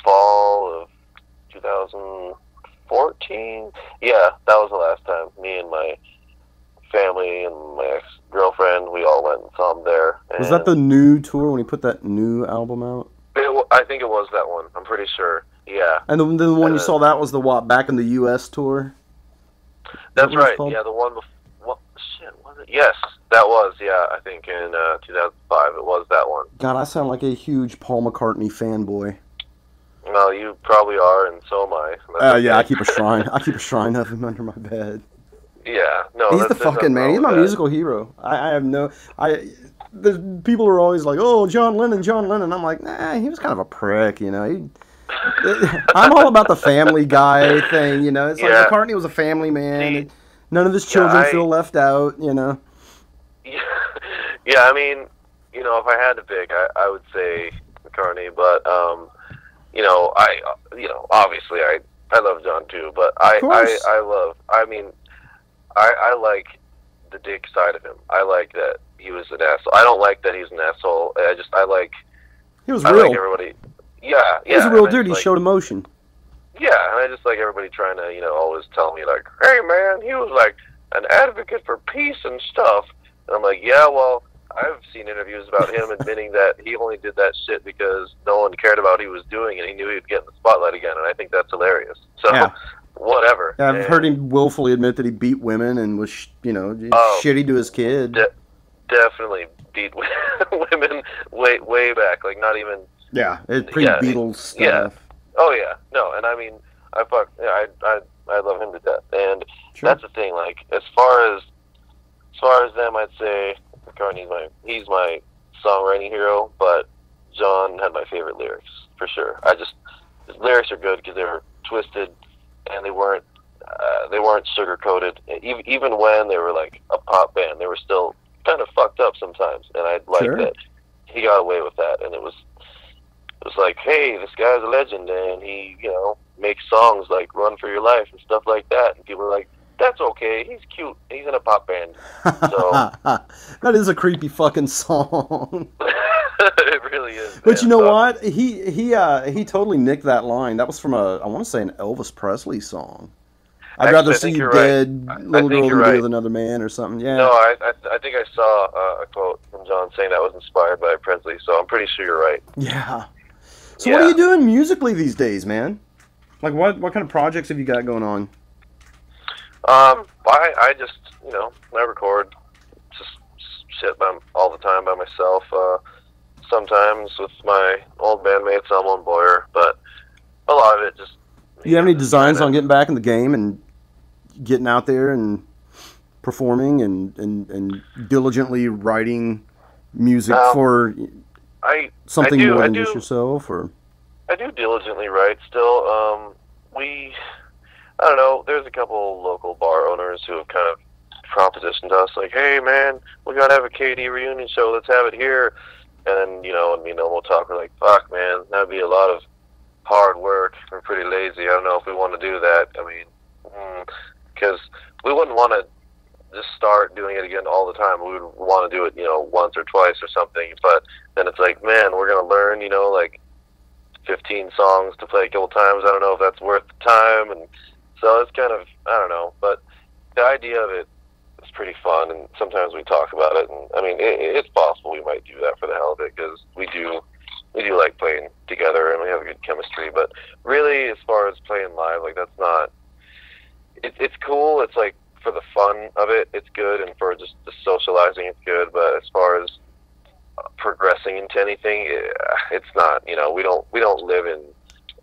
[SPEAKER 2] fall of 2014. Yeah, that was the last time me and my family and my ex-girlfriend, we all went and saw him there. And
[SPEAKER 1] was that the new tour when he put that new album out?
[SPEAKER 2] I think it was that one. I'm pretty sure. Yeah.
[SPEAKER 1] And the one you saw, that was the back in the U.S. tour?
[SPEAKER 2] That's right. Yeah, the one before. Shit, was it? Yes, that was. Yeah, I think in 2005 it was that one.
[SPEAKER 1] God, I sound like a huge Paul McCartney fanboy.
[SPEAKER 2] Well, you probably are, and so am I.
[SPEAKER 1] Yeah, I keep a shrine. I keep a shrine of him under my bed.
[SPEAKER 2] Yeah, no,
[SPEAKER 1] he's the fucking man. He's my musical hero. I have no. The people are always like, "Oh, John Lennon." I'm like, nah, he was kind of a prick, you know. I'm all about the Family Guy thing, you know. It's like McCartney was a family man. None of his children feel left out, you know.
[SPEAKER 2] Yeah, I mean, you know, if I had to pick, I would say McCartney, but obviously I love John too, but I like the dick side of him. I like that he was an asshole. I don't like that he's an asshole.
[SPEAKER 1] He was real.
[SPEAKER 2] Like everybody. Yeah.
[SPEAKER 1] He was a real dude. He showed emotion.
[SPEAKER 2] Yeah, and I just like everybody trying to, always tell me like, hey man, he was like an advocate for peace and stuff. And I'm like, yeah, well, I've seen interviews about him admitting that he only did that shit because no one cared about what he was doing and he knew he would get in the spotlight again. And I think that's hilarious. So, whatever.
[SPEAKER 1] Yeah, I've heard him willfully admit that he beat women and was, shitty to his kid.
[SPEAKER 2] Definitely beat women way back. Like, not even...
[SPEAKER 1] Yeah, it's pre-Beatles stuff.
[SPEAKER 2] Yeah. Oh yeah, no, and I mean, I love him to death, and that's the thing. Like, as far as them, I'd say McCartney's he's my songwriting hero, but John had my favorite lyrics for sure. His lyrics are good because they were twisted, and they weren't sugar coated. Even when they were like a pop band, they were still kind of fucked up sometimes, and I like that he got away with that, and it was like, hey, this guy's a legend, and he, makes songs like Run for Your Life and stuff like that. And people are like, that's okay, he's cute, he's in a pop band. So
[SPEAKER 1] that is a creepy fucking song.
[SPEAKER 2] It really is.
[SPEAKER 1] But you know what? He totally nicked that line. That was from I want to say an Elvis Presley song. I'd rather see you dead, little girl, than be with another man, or something. Yeah.
[SPEAKER 2] No, I think I saw a quote from John saying that was inspired by Presley, so I'm pretty sure you're right.
[SPEAKER 1] Yeah. So what are you doing musically these days, man? Like, what kind of projects have you got going on?
[SPEAKER 2] I just, I record just shit all the time by myself. Sometimes with my old bandmates, Elmo and Boyer, but a lot of it just...
[SPEAKER 1] Do you have any designs on getting back in the game and getting out there and performing and diligently writing music for... something more than just yourself, or?
[SPEAKER 2] I do diligently write still. I don't know, there's a couple local bar owners who have kind of propositioned us, like, hey man, we gotta have a KD reunion show, let's have it here. And then, and me and we'll talk, we're like, fuck man, that'd be a lot of hard work. We're pretty lazy. I don't know if we want to do that. I mean, because we wouldn't want to just start doing it again all the time. We would want to do it, once or twice or something. But then it's like, man, we're going to learn, like 15 songs to play a couple times. I don't know if that's worth the time, and so it's kind of, I don't know, but the idea of it is pretty fun, and sometimes we talk about it, and I mean, it's possible we might do that for the hell of it, because we do like playing together, and we have a good chemistry, but really, as far as playing live, like, that's not, it's cool, it's like, for the fun of it, it's good, and for just the socializing, it's good, but as far as progressing into anything, it's not, you know, we don't live in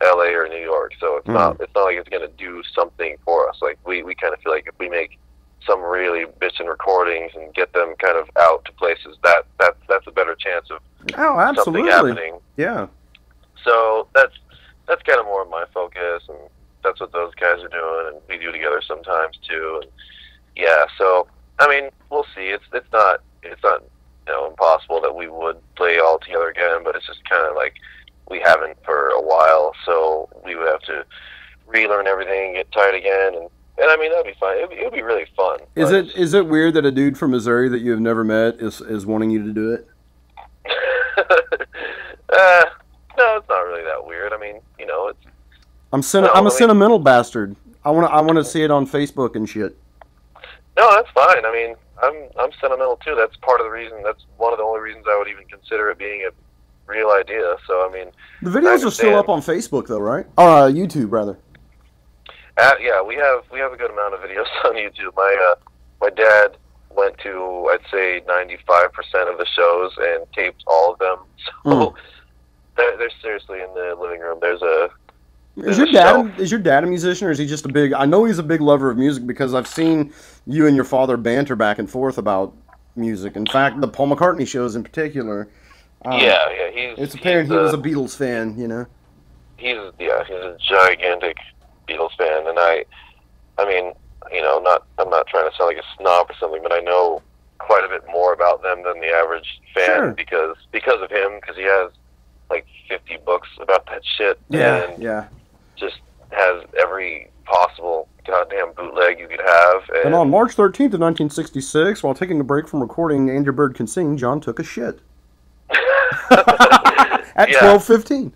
[SPEAKER 2] LA or New York, so it's not like it's going to do something for us. Like, we kind of feel like if we make some really bitchin' recordings and get them kind of out to places, that's a better chance of something happening.
[SPEAKER 1] Yeah.
[SPEAKER 2] So that's kind of more of my focus, and that's what those guys are doing, and we do together sometimes too. And yeah, so I mean, we'll see. It's not you know, impossible that we would play all together again, but it's just kind of like we haven't for a while, so we would have to relearn everything, get tight again, and I mean, that'd be fun. It'd be really fun.
[SPEAKER 1] Is it weird that a dude from Missouri that you have never met is wanting you to do it?
[SPEAKER 2] No, it's not really that weird. I mean, you know, it's.
[SPEAKER 1] I'm a sentimental bastard. I want to see it on Facebook and shit.
[SPEAKER 2] No, that's fine. I mean, I'm sentimental too. That's part of the reason. That's one of the only reasons I would even consider it being a real idea. So I mean,
[SPEAKER 1] the videos are still up on Facebook though, right? Or YouTube rather.
[SPEAKER 2] Yeah, we have a good amount of videos on YouTube. My dad went to, I'd say, 95% of the shows and taped all of them. So they're seriously in the living room. Is
[SPEAKER 1] your dad a musician, or is he just a big? I know he's a big lover of music because I've seen you and your father banter back and forth about music. In fact, the Paul McCartney shows in particular.
[SPEAKER 2] It's
[SPEAKER 1] apparent he was a Beatles fan. You know.
[SPEAKER 2] He's a gigantic Beatles fan, and I mean, you know, I'm not trying to sound like a snob or something, but I know quite a bit more about them than the average fan because of him, because he has like 50 books about that shit.
[SPEAKER 1] Yeah.
[SPEAKER 2] Just has every possible goddamn bootleg you could have.
[SPEAKER 1] And on March 13th of 1966, while taking a break from recording And Your Bird Can Sing, John took a shit. At 12:15.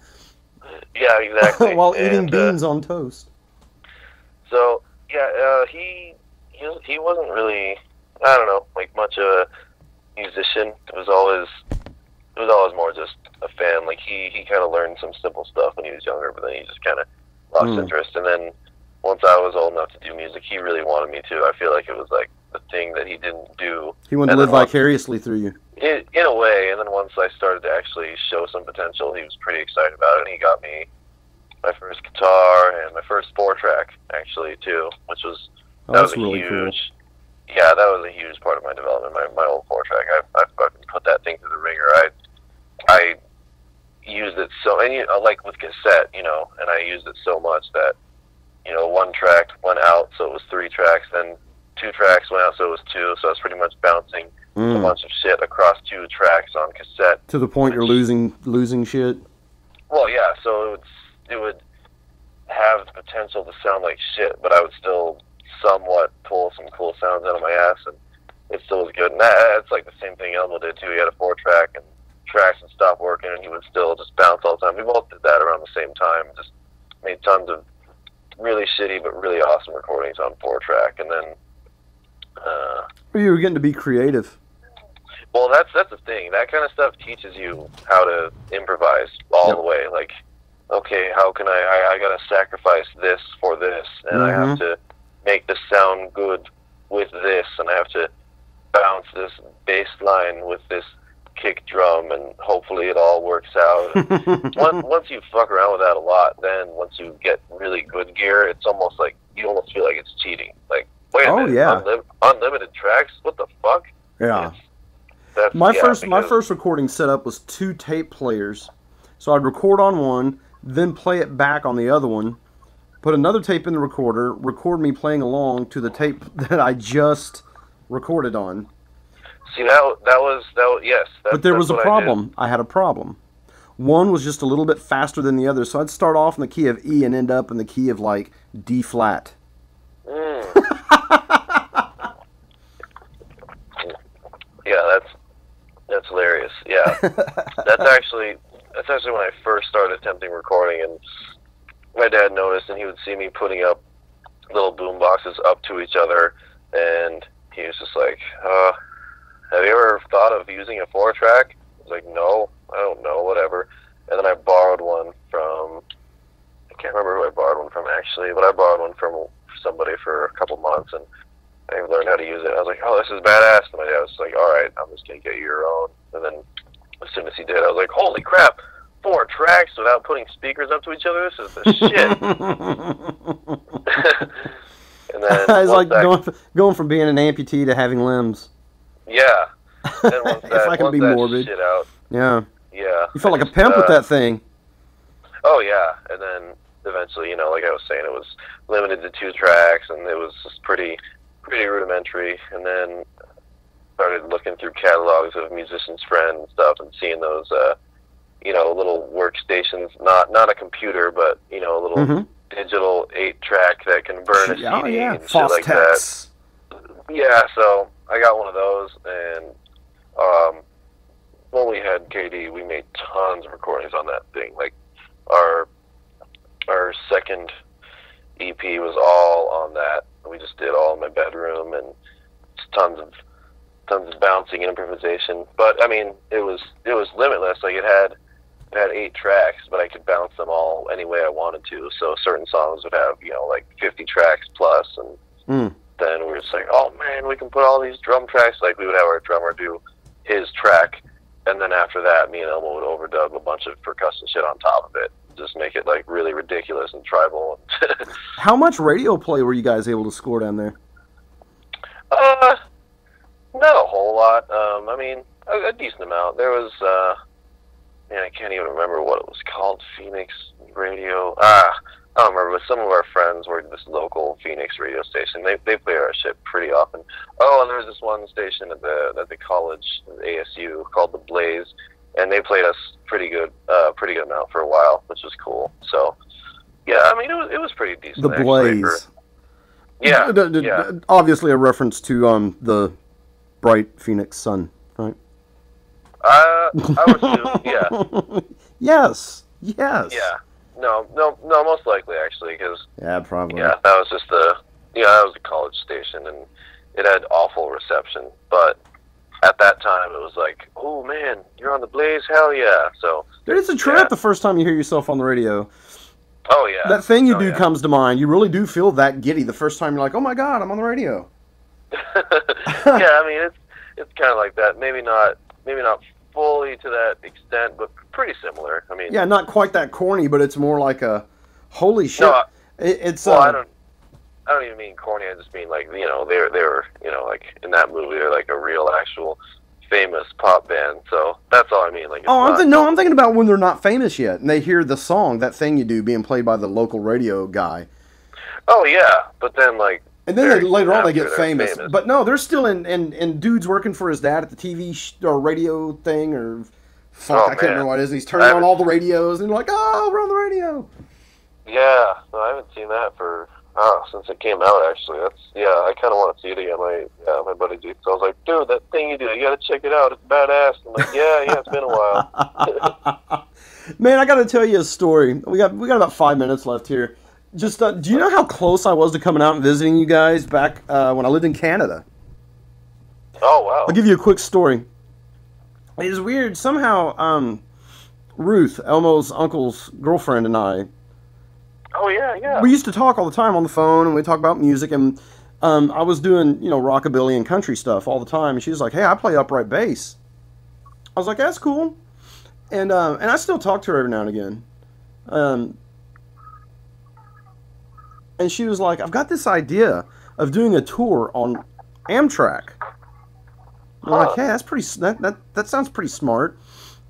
[SPEAKER 2] Yeah, exactly.
[SPEAKER 1] While eating beans on toast.
[SPEAKER 2] So, yeah, he wasn't really, I don't know, like much of a musician. It was always more just a fan. Like, he kind of learned some simple stuff when he was younger, but then he just kind of lost interest. And then once I was old enough to do music, he really wanted me to. I feel like it was like the thing that he didn't do.
[SPEAKER 1] He wanted to live vicariously through you.
[SPEAKER 2] In a way. And then once I started to actually show some potential, he was pretty excited about it. And he got me my first guitar and my first 4-track, actually, too, which was, that was really huge. Cool. Yeah, that was a huge part of my development, my old 4-track. I fucking put that thing through the ringer. I used it so, and like with cassette, you know, and I used it so much that, you know, 1 track went out, so it was 3 tracks, then 2 tracks went out, so it was 2, so I was pretty much bouncing a bunch of shit across 2 tracks on cassette.
[SPEAKER 1] To the point you're losing shit?
[SPEAKER 2] Well, yeah, so it would have the potential to sound like shit, but I would still somewhat pull some cool sounds out of my ass, and it still was good. And that's like the same thing Elmo did, too. He had a 4-track, and tracks would stop working, and he would still just bounce all the time. We both did that around the same time, just made tons of really shitty but really awesome recordings on 4-track, and then
[SPEAKER 1] you were getting to be creative.
[SPEAKER 2] Well, that's the thing. That kind of stuff teaches you how to improvise all the way. Like, okay, how can I gotta sacrifice this for this, and I have to make this sound good with this, and I have to bounce this bass line with this kick drum, and hopefully it all works out. Once you fuck around with that a lot, then once you get really good gear, it's almost like, you almost feel like it's cheating. Like, wait a minute, unlimited tracks? What the fuck?
[SPEAKER 1] Yeah. My first recording setup was 2 tape players. So I'd record on one, then play it back on the other one, put another tape in the recorder, record me playing along to the tape that I just recorded on.
[SPEAKER 2] See, that was yes.
[SPEAKER 1] But there was a problem. I had a problem. One was just a little bit faster than the other, so I'd start off in the key of E and end up in the key of, like, D flat. Yeah,
[SPEAKER 2] that's hilarious. Yeah, that's especially when I first started attempting recording, and my dad noticed, and he would see me putting up little boom boxes up to each other, and he was just like, have you ever thought of using a 4-track? I was like, no, I don't know, whatever. And then I borrowed one from, I can't remember who I borrowed one from actually, but I borrowed one from somebody for a couple months, and I learned how to use it. I was like, oh, this is badass. And my dad was like, all right, I'm just going to get you your own. And then as soon as he did, I was like, holy crap, 4 tracks without putting speakers up to each other? This is the shit. And then
[SPEAKER 1] it's like going from being an amputee to having limbs.
[SPEAKER 2] Yeah. And once
[SPEAKER 1] if I can be morbid.
[SPEAKER 2] Shit out,
[SPEAKER 1] yeah.
[SPEAKER 2] Yeah.
[SPEAKER 1] You felt like a pimp with that thing.
[SPEAKER 2] Oh, yeah. And then eventually, like I was saying, it was limited to 2 tracks, and it was just pretty rudimentary. And then started looking through catalogs of musicians' friends and stuff, and seeing those, little workstations, not a computer, but, a little digital 8-track that can burn a CD and shit like that. Yeah, so I got one of those, and when we had KD, we made tons of recordings on that thing. Like, our second EP was all on that. We just did all in my bedroom, and just tons of bouncing and improvisation. But I mean, it was limitless. Like, it had 8 tracks, but I could bounce them all any way I wanted to. So certain songs would have, like 50 tracks plus, and then we were just like, oh man, we can put all these drum tracks. Like, we would have our drummer do his track, and then after that, me and Elmo would overdub a bunch of percussion shit on top of it. Just make it like really ridiculous and tribal.
[SPEAKER 1] How much radio play were you guys able to score down there?
[SPEAKER 2] Not a whole lot. I mean, a decent amount. There was, I can't even remember what it was called. Phoenix Radio. I don't remember, but some of our friends worked at this local Phoenix radio station. They play our shit pretty often. Oh, and there was this one station at the college, ASU, called The Blaze, and they played us pretty good amount for a while, which was cool. So, yeah, I mean, it was pretty decent.
[SPEAKER 1] The Blaze.
[SPEAKER 2] Yeah.
[SPEAKER 1] Obviously a reference to the bright Phoenix sun, right?
[SPEAKER 2] I would assume, yeah.
[SPEAKER 1] Yes.
[SPEAKER 2] Yeah. No, most likely, actually, because...
[SPEAKER 1] Yeah, probably.
[SPEAKER 2] Yeah, that was just that was a college station, and it had awful reception, but at that time, it was like, oh, man, you're on The Blaze? Hell yeah. So... It's a
[SPEAKER 1] trip the first time you hear yourself on the radio.
[SPEAKER 2] Oh, yeah.
[SPEAKER 1] That thing you do comes to mind. You really do feel that giddy the first time you're like, oh, my God, I'm on the radio.
[SPEAKER 2] Yeah, I mean, it's kind of like that. Maybe not fully to that extent, but pretty similar. I mean,
[SPEAKER 1] yeah, not quite that corny, but it's more like a holy shit.
[SPEAKER 2] No,
[SPEAKER 1] it's
[SPEAKER 2] I don't even mean corny. I just mean like they were like in that movie they're like a real actual famous pop band. So that's all I mean. Like,
[SPEAKER 1] I'm thinking about when they're not famous yet and they hear the song, that thing you do, being played by the local radio guy.
[SPEAKER 2] Oh yeah, but then like.
[SPEAKER 1] And then later on they get famous. But no, they're still in dude's working for his dad at the TV or radio thing or I can't remember what it is. He's turning on all the radios and they're like, oh, we're on the radio.
[SPEAKER 2] Yeah, no, I haven't seen that since it came out. Actually, I kind of want to see it again. My buddy did. So I was like, dude, that thing you do, you got to check it out. It's badass. I'm like, yeah, it's been a while.
[SPEAKER 1] Man, I got to tell you a story. We got about 5 minutes left here. Just, do you know how close I was to coming out and visiting you guys back when I lived in Canada?
[SPEAKER 2] Oh, wow.
[SPEAKER 1] I'll give you a quick story. It's weird. Somehow, Ruth, Elmo's uncle's girlfriend, and I...
[SPEAKER 2] Oh, yeah.
[SPEAKER 1] We used to talk all the time on the phone, and we talk about music, and I was doing, rockabilly and country stuff all the time, and she was like, hey, I play upright bass. I was like, that's cool. And I still talk to her every now and again. And she was like, I've got this idea of doing a tour on Amtrak. I'm like, hey, that's pretty. That sounds pretty smart.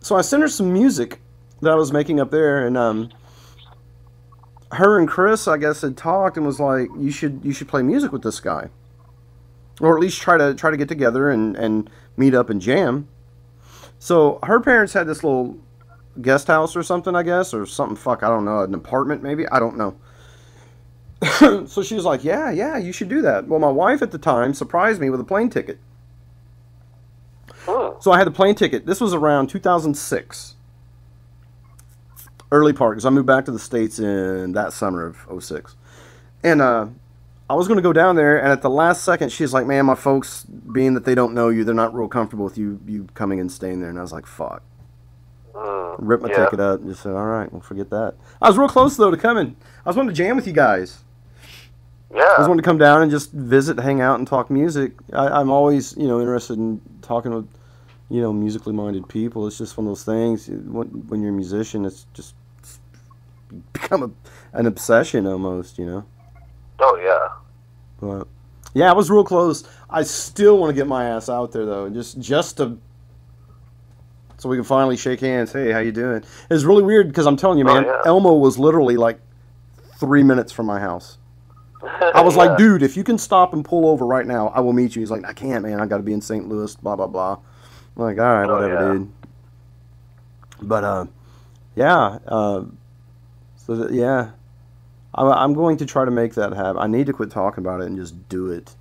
[SPEAKER 1] So I sent her some music that I was making up there, and her and Chris, I guess, had talked and was like, you should play music with this guy, or at least try to get together and meet up and jam. So her parents had this little guest house or something, I guess, or something. Fuck, I don't know, an apartment maybe. I don't know. So she was like, yeah, you should do that. Well, my wife at the time surprised me with a plane ticket. So I had the plane ticket. This was around 2006. early part, because I moved back to the States in that summer of '06. And I was going to go down there, and at the last second, she's like, man, my folks, being that they don't know you, they're not real comfortable with you coming and staying there. And I was like, fuck. Ripped my ticket up and just said, all right, we'll forget that. I was real close, though, to coming. I was wanting to jam with you guys.
[SPEAKER 2] Yeah.
[SPEAKER 1] I was wanting to come down and just visit, hang out, and talk music. I'm always, interested in talking with, musically minded people. It's just one of those things. When you're a musician, it's just become an obsession almost,
[SPEAKER 2] Oh, yeah.
[SPEAKER 1] But, yeah, I was real close. I still want to get my ass out there, though, just to... So we can finally shake hands. Hey, how you doing? It's really weird because I'm telling you, man, Elmo was literally like 3 minutes from my house. I was like, dude, if you can stop and pull over right now, I will meet you. He's like, I can't, man. I got to be in St. Louis, blah, blah, blah. I'm like, all right, whatever, dude. But, I'm going to try to make that happen. I need to quit talking about it and just do it.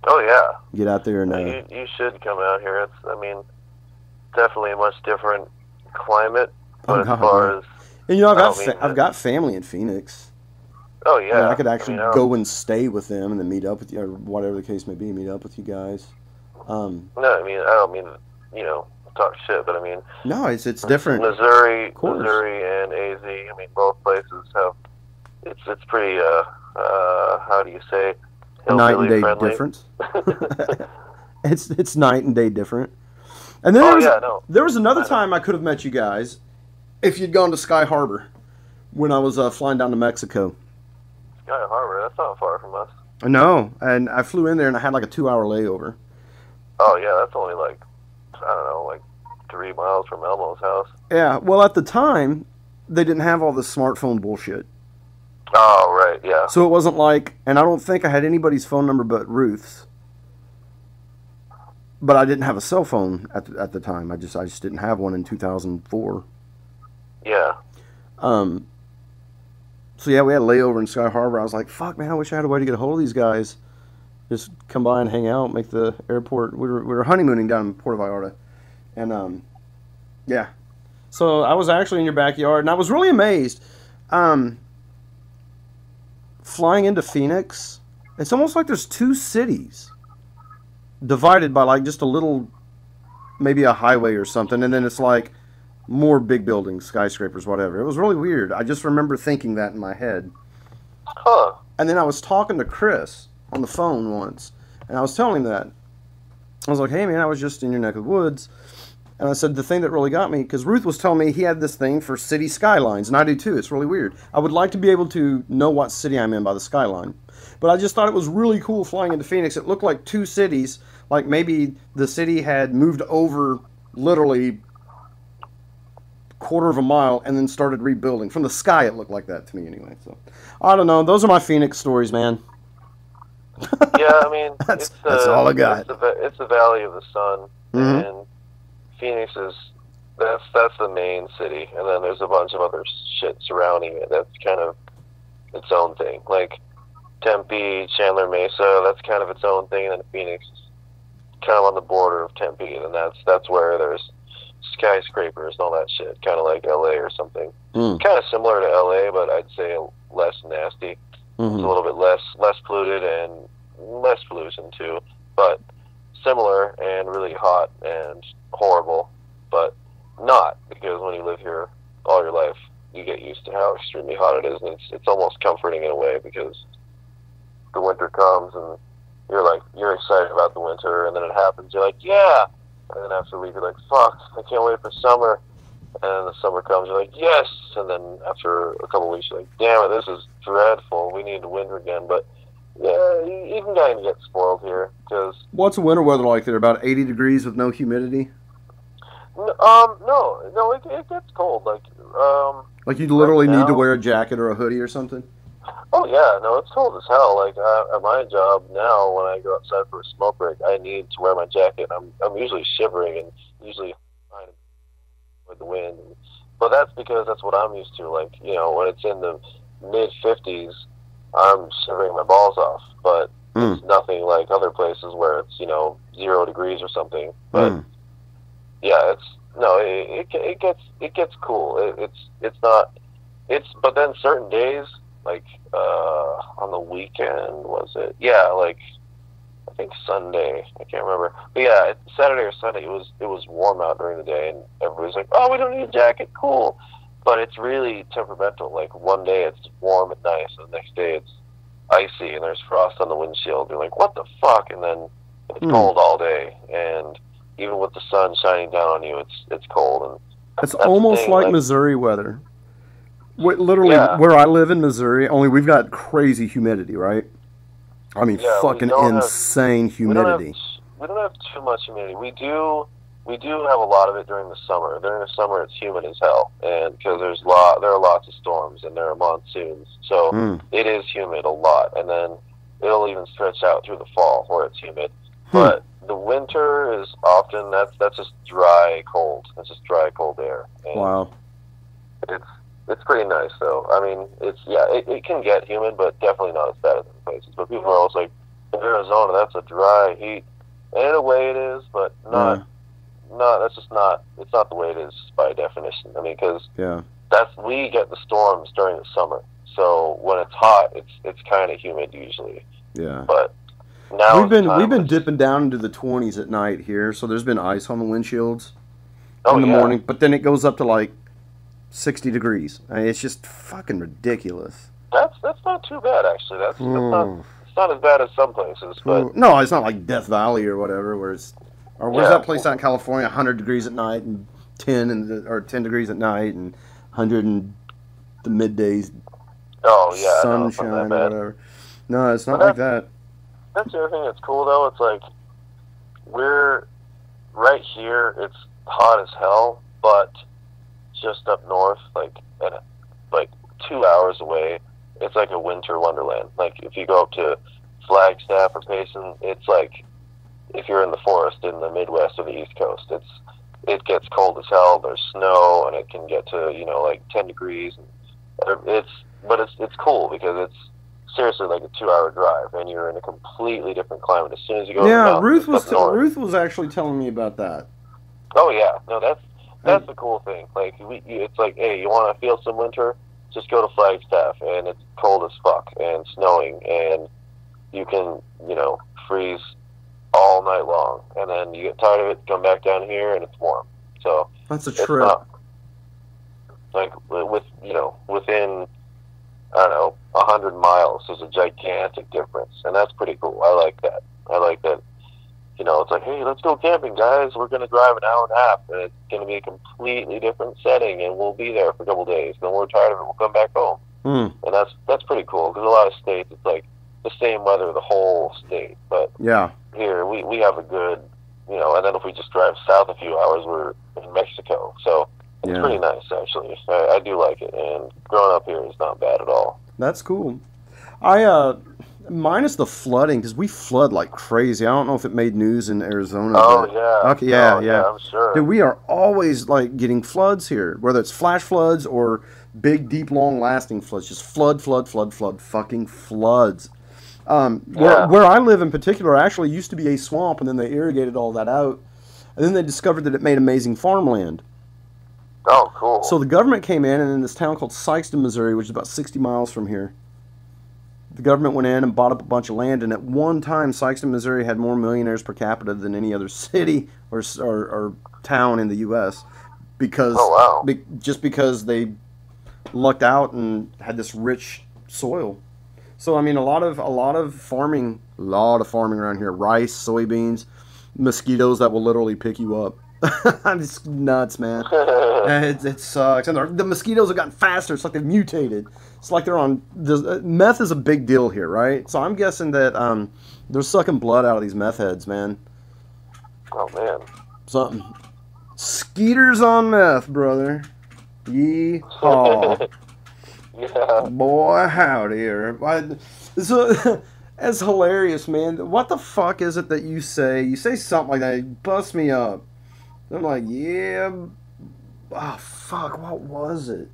[SPEAKER 2] Oh, yeah.
[SPEAKER 1] Get out there and...
[SPEAKER 2] you should come out here. Definitely a much different climate. But as far as...
[SPEAKER 1] And, I've got family in Phoenix.
[SPEAKER 2] Oh, yeah.
[SPEAKER 1] I could actually go and stay with them and then meet up with you, or whatever the case may be, meet up with you guys.
[SPEAKER 2] No, I don't mean, talk shit, but
[SPEAKER 1] no, it's different.
[SPEAKER 2] Missouri and AZ, both places have... It's pretty, how do you say...
[SPEAKER 1] Night and day
[SPEAKER 2] friendly.
[SPEAKER 1] difference. It's night and day different. And then there was another time I could have met you guys if you'd gone to Sky Harbor when I was flying down to Mexico.
[SPEAKER 2] Sky Harbor, that's not far from us.
[SPEAKER 1] No, and I flew in there and I had like a 2-hour layover.
[SPEAKER 2] Oh, yeah, that's only like 3 miles from Elmo's house.
[SPEAKER 1] Yeah, well, at the time, they didn't have all this smartphone bullshit.
[SPEAKER 2] Oh, right, yeah.
[SPEAKER 1] So it wasn't like, and I don't think I had anybody's phone number but Ruth's. But I didn't have a cell phone at the time. I just didn't have one in 2004.
[SPEAKER 2] Yeah.
[SPEAKER 1] So yeah, we had a layover in Sky Harbor. I was like, fuck, man, I wish I had a way to get a hold of these guys. Just come by and hang out, make the airport. We were honeymooning down in Puerto Vallarta. And, yeah. So I was actually in your backyard, and I was really amazed. Flying into Phoenix, it's almost like there's 2 cities divided by like just a little, maybe a highway or something, and then it's like more big buildings, skyscrapers, whatever. It was really weird. I just remember thinking that in my head.
[SPEAKER 2] Huh.
[SPEAKER 1] And then I was talking to Chris on the phone once, and I was telling him that. I was like, hey, man, I was just in your neck of the woods. And I said, the thing that really got me, because Ruth was telling me he had this thing for city skylines, and I do too. It's really weird. I would like to be able to know what city I'm in by the skyline. But I just thought it was really cool flying into Phoenix. It looked like 2 cities, like maybe the city had moved over literally quarter of a mile and then started rebuilding. From the sky, it looked like that to me anyway. So I don't know. Those are my Phoenix stories, man.
[SPEAKER 2] Yeah,
[SPEAKER 1] that's all I got.
[SPEAKER 2] It's the Valley of the Sun,
[SPEAKER 1] Mm-hmm.
[SPEAKER 2] and Phoenix is that's the main city, and then there's a bunch of other shit surrounding it. That's kind of its own thing. Like Tempe, Chandler Mesa, that's kind of its own thing, and then Phoenix is kind of on the border of Tempe, and that's where there's skyscrapers and all that shit, kind of like LA or something. Kind of similar to LA, but I'd say less nasty.
[SPEAKER 1] Mm-hmm.
[SPEAKER 2] It's a little bit less polluted and less pollution too, but similar and really hot and horrible, but not, because when you live here all your life, you get used to how extremely hot it is, and it's almost comforting in a way, because the winter comes and you're excited about the winter, and then it happens, you're like, yeah, and then after a week you're like, fuck, I can't wait for summer, and then the summer comes, you're like, yes, and then after a couple of weeks you're like, damn it, this is dreadful, we need winter again. But yeah, you can kind of get spoiled here, because...
[SPEAKER 1] What's the winter weather like there? About 80 degrees with no humidity?
[SPEAKER 2] No, it gets cold.
[SPEAKER 1] Like you literally need to wear a jacket or a hoodie or something?
[SPEAKER 2] Oh, yeah, no, it's cold as hell. Like, at my job now, when I go outside for a smoke break, I need to wear my jacket. I'm usually shivering and usually trying to with the wind. But that's because that's what I'm used to. Like, when it's in the mid-50s, I'm shivering my balls off. But it's nothing like other places where it's, 0 degrees or something. But, yeah, no, it gets cool. It's not. But then certain days, like on the weekend, was it? Yeah, like I think Sunday. I can't remember. But yeah, Saturday or Sunday, it was warm out during the day, and everybody's like, "Oh, we don't need a jacket, cool." But it's really temperamental. Like one day it's warm and nice, and the next day it's icy and there's frost on the windshield. You're like, "What the fuck?" And then it's cold all day, and even with the sun shining down on you, it's cold. And
[SPEAKER 1] it's almost like Missouri weather. Literally, where I live in Missouri, only we've got crazy humidity, right? I mean, fucking insane humidity.
[SPEAKER 2] We don't have too much humidity. We do have a lot of it during the summer. During the summer, it's humid as hell, and because there are lots of storms and there are monsoons, so it is humid a lot. And then it'll even stretch out through the fall where it's humid. But the winter is often that's just dry cold. It's just dry cold air. And
[SPEAKER 1] wow.
[SPEAKER 2] It's pretty nice, though. I mean, it can get humid, but definitely not as bad as other places. But people are always like, Arizona, that's a dry heat. And in a way it is, but not. That's just not. It's not the way it is by definition. I mean, because we get the storms during the summer. So when it's hot, it's kind of humid usually.
[SPEAKER 1] Yeah.
[SPEAKER 2] But now
[SPEAKER 1] we've been dipping down into the 20s at night here. So there's been ice on the windshields in the morning, but then it goes up to like 60 degrees. I mean, it's just fucking ridiculous.
[SPEAKER 2] That's not too bad, actually. That's not as bad as some places, but
[SPEAKER 1] no, it's not like Death Valley or whatever, where's that place out in California, 100 degrees at night and 10 degrees at night and 100 in the middays.
[SPEAKER 2] Oh yeah,
[SPEAKER 1] sunshine or whatever. No, it's not like that.
[SPEAKER 2] That's the other thing that's cool though. It's like we're right here. It's hot as hell, but just up north, like 2 hours away, it's like a winter wonderland. Like if you go up to Flagstaff or Payson, it's like if you're in the forest in the Midwest or the East Coast. It gets cold as hell. There's snow, and it can get to like 10 degrees. It's cool because it's seriously like a 2-hour drive, and you're in a completely different climate as soon as you go.
[SPEAKER 1] Yeah, Ruth was actually telling me about that.
[SPEAKER 2] Oh yeah, no, that's the cool thing. Like it's like, hey, you want to feel some winter? Just go to Flagstaff, and it's cold as fuck and snowing, and you can freeze all night long, and then you get tired of it, come back down here, and it's warm. So
[SPEAKER 1] that's a trip.
[SPEAKER 2] Like within I don't know 100 miles, there's a gigantic difference, and that's pretty cool. I like that. It's like, hey, let's go camping, guys. We're going to drive an hour and a half, and it's going to be a completely different setting, and we'll be there for a couple of days. Then we're tired of it. We'll come back home. And that's pretty cool, because a lot of states, it's like the same weather the whole state. But here, we have a good, and then if we just drive south a few hours, we're in Mexico. So it's pretty nice, actually. I do like it, and growing up here is not bad at all.
[SPEAKER 1] That's cool. Minus the flooding, because we flood like crazy. I don't know if it made news in Arizona.
[SPEAKER 2] Oh, yeah.
[SPEAKER 1] Okay, yeah.
[SPEAKER 2] I'm sure.
[SPEAKER 1] Dude, we are always like getting floods here, whether it's flash floods or big, deep, long-lasting floods. Just flood, fucking floods. Where I live in particular actually used to be a swamp, and then they irrigated all that out, and then they discovered that it made amazing farmland.
[SPEAKER 2] Oh, cool.
[SPEAKER 1] So the government came in this town called Sikeston, Missouri, which is about 60 miles from here. The government went in and bought up a bunch of land, and at one time, Sikeston, Missouri had more millionaires per capita than any other city or town in the U.S. because just because they lucked out and had this rich soil. So I mean, a lot of farming around here: rice, soybeans, mosquitoes that will literally pick you up. It's nuts, man. It sucks. And the mosquitoes have gotten faster. It's like they've mutated. It's like they're on... meth is a big deal here, right? So I'm guessing that they're sucking blood out of these meth heads, man.
[SPEAKER 2] Oh, man.
[SPEAKER 1] Something. Skeeters on meth, brother. Yeehaw.
[SPEAKER 2] Yeah.
[SPEAKER 1] Boy, howdy. So, it's hilarious, man. What the fuck is it that you say? You say something like that. It busts me up. I'm like, yeah. Oh, fuck. What was it?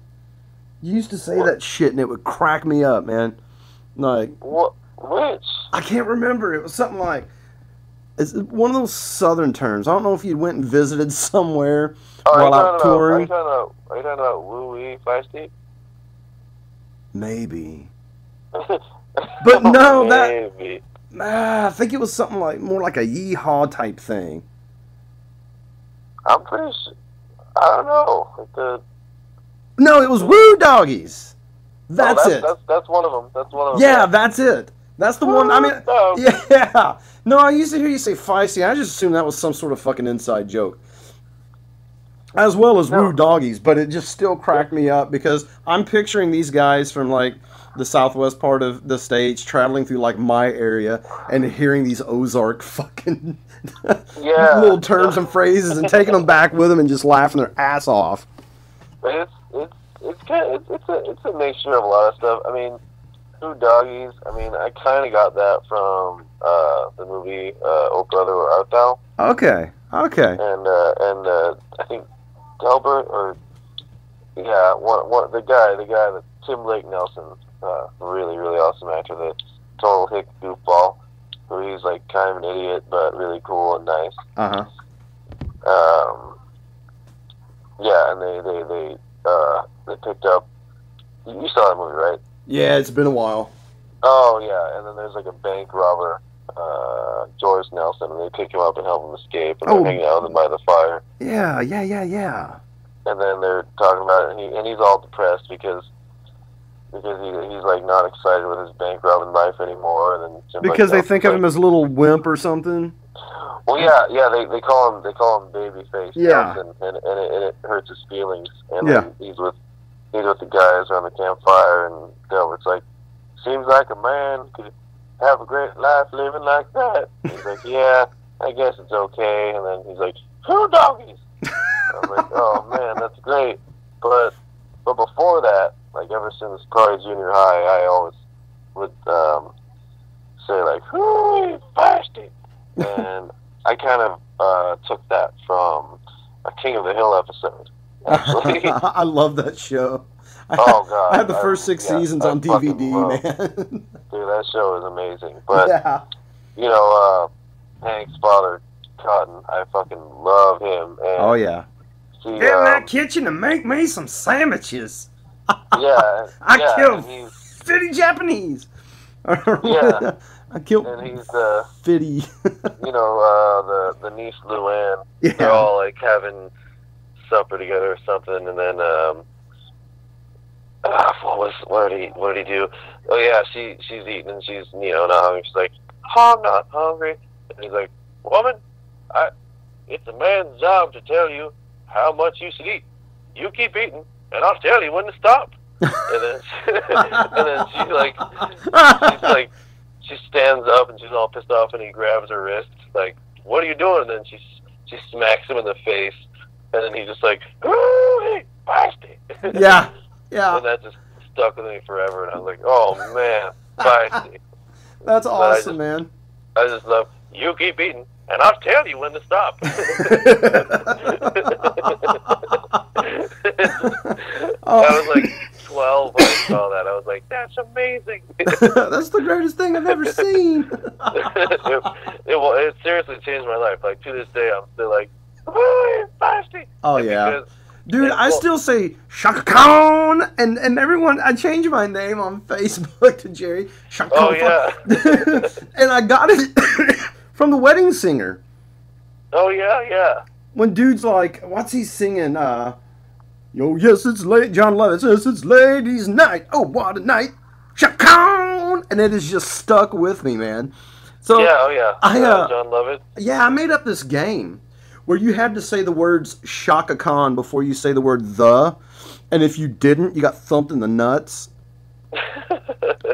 [SPEAKER 1] You used to say that shit, and it would crack me up, man. Like,
[SPEAKER 2] what? Which?
[SPEAKER 1] I can't remember. It was something like, It's one of those southern terms. I don't know if you went and visited somewhere
[SPEAKER 2] Oh,
[SPEAKER 1] while out touring.
[SPEAKER 2] Are you talking about woo-wee feisty?
[SPEAKER 1] Maybe. But no,
[SPEAKER 2] Maybe.
[SPEAKER 1] I think it was something like more like a yeehaw type thing.
[SPEAKER 2] I'm pretty sure. I don't know.
[SPEAKER 1] No, it was Woo Doggies. That's it.
[SPEAKER 2] That's one of them. That's one of them.
[SPEAKER 1] Yeah, that's it. That's the one. I mean, yeah. No, I used to hear you say feisty. I just assumed that was some sort of fucking inside joke. As well as Woo Doggies, but it just still cracked me up because I'm picturing these guys from like the southwest part of the states traveling through like my area and hearing these Ozark fucking little terms and phrases and taking them back with them and just laughing their ass off.
[SPEAKER 2] It's a mixture of a lot of stuff. I mean, Who Doggies. I mean, I kind of got that from the movie Oh Brother, Where Art Thou?
[SPEAKER 1] Okay.
[SPEAKER 2] And I think Delbert the guy that Tim Lake Nelson, really really awesome actor, the total hick goofball, where he's like kind of an idiot but really cool and nice. Yeah, and they picked up. You saw that movie, right?
[SPEAKER 1] Yeah, it's been a while.
[SPEAKER 2] Oh yeah, and then there's like a bank robber, George Nelson, and they pick him up and help him escape, and they're hanging out with him by the fire.
[SPEAKER 1] Yeah.
[SPEAKER 2] And then they're talking about it, and he's all depressed because he's like not excited with his bank robbing life anymore, and then Jim's
[SPEAKER 1] because
[SPEAKER 2] like,
[SPEAKER 1] they think of him as a little wimp or something.
[SPEAKER 2] Well, yeah, they call him Babyface Nelson, and it hurts his feelings. And then he's with the guys around the campfire, and Delbert's like, seems like a man could have a great life living like that. And he's like, yeah, I guess it's okay. And then he's like, Who Doggies? I'm like, oh man, that's great. But before that, like ever since probably junior high, I always would say like, Hooey, feisty. And I kind of took that from a King of the Hill episode, actually.
[SPEAKER 1] I love that show.
[SPEAKER 2] Oh god,
[SPEAKER 1] I had the first 6 seasons on DVD, man.
[SPEAKER 2] Dude, that show is amazing. But you know, Hank's father, Cotton, I fucking love him. And
[SPEAKER 1] oh yeah.
[SPEAKER 2] Get
[SPEAKER 1] in that kitchen and make me some sandwiches.
[SPEAKER 2] Yeah,
[SPEAKER 1] I killed 50 Japanese.
[SPEAKER 2] Yeah,
[SPEAKER 1] I killed.
[SPEAKER 2] And he's
[SPEAKER 1] 50.
[SPEAKER 2] You know, the niece Luann. Yeah. They're all like having supper together or something, and then what did he do? Oh yeah, she's eating and she's not hungry. She's like, oh, I'm not hungry. And he's like, woman, it's a man's job to tell you how much you should eat. You keep eating, and I'll tell you when to stop. And then she stands up and she's all pissed off, and he grabs her wrist, like, what are you doing? And then she smacks him in the face, and then he's just like, ooh, hey, feisty.
[SPEAKER 1] Yeah.
[SPEAKER 2] And that just stuck with me forever, and I was like, oh man, feisty.
[SPEAKER 1] That's awesome, man.
[SPEAKER 2] I just love, you keep eating, and I'll tell you when to stop. I was like 12 when I saw that. I was like, that's amazing.
[SPEAKER 1] That's the greatest thing I've ever seen.
[SPEAKER 2] It seriously changed my life. Like, to this day, I'm still like, woo, feisty.
[SPEAKER 1] Oh, yeah. Dude, I still say Shaka Khan, and everyone, I changed my name on Facebook to Jerry Shaka Khan.
[SPEAKER 2] Oh, yeah.
[SPEAKER 1] And I got it from The Wedding Singer.
[SPEAKER 2] Oh, yeah.
[SPEAKER 1] When dude's like, what's he singing? Yo, yes, it's late. John Lovett says it's ladies' night. Oh, what a night. Shaka Khan. And it has just stuck with me, man. So,
[SPEAKER 2] yeah. John Lovett.
[SPEAKER 1] Yeah, I made up this game where you had to say the words Shaka Khan before you say the word the, and if you didn't, you got thumped in the nuts.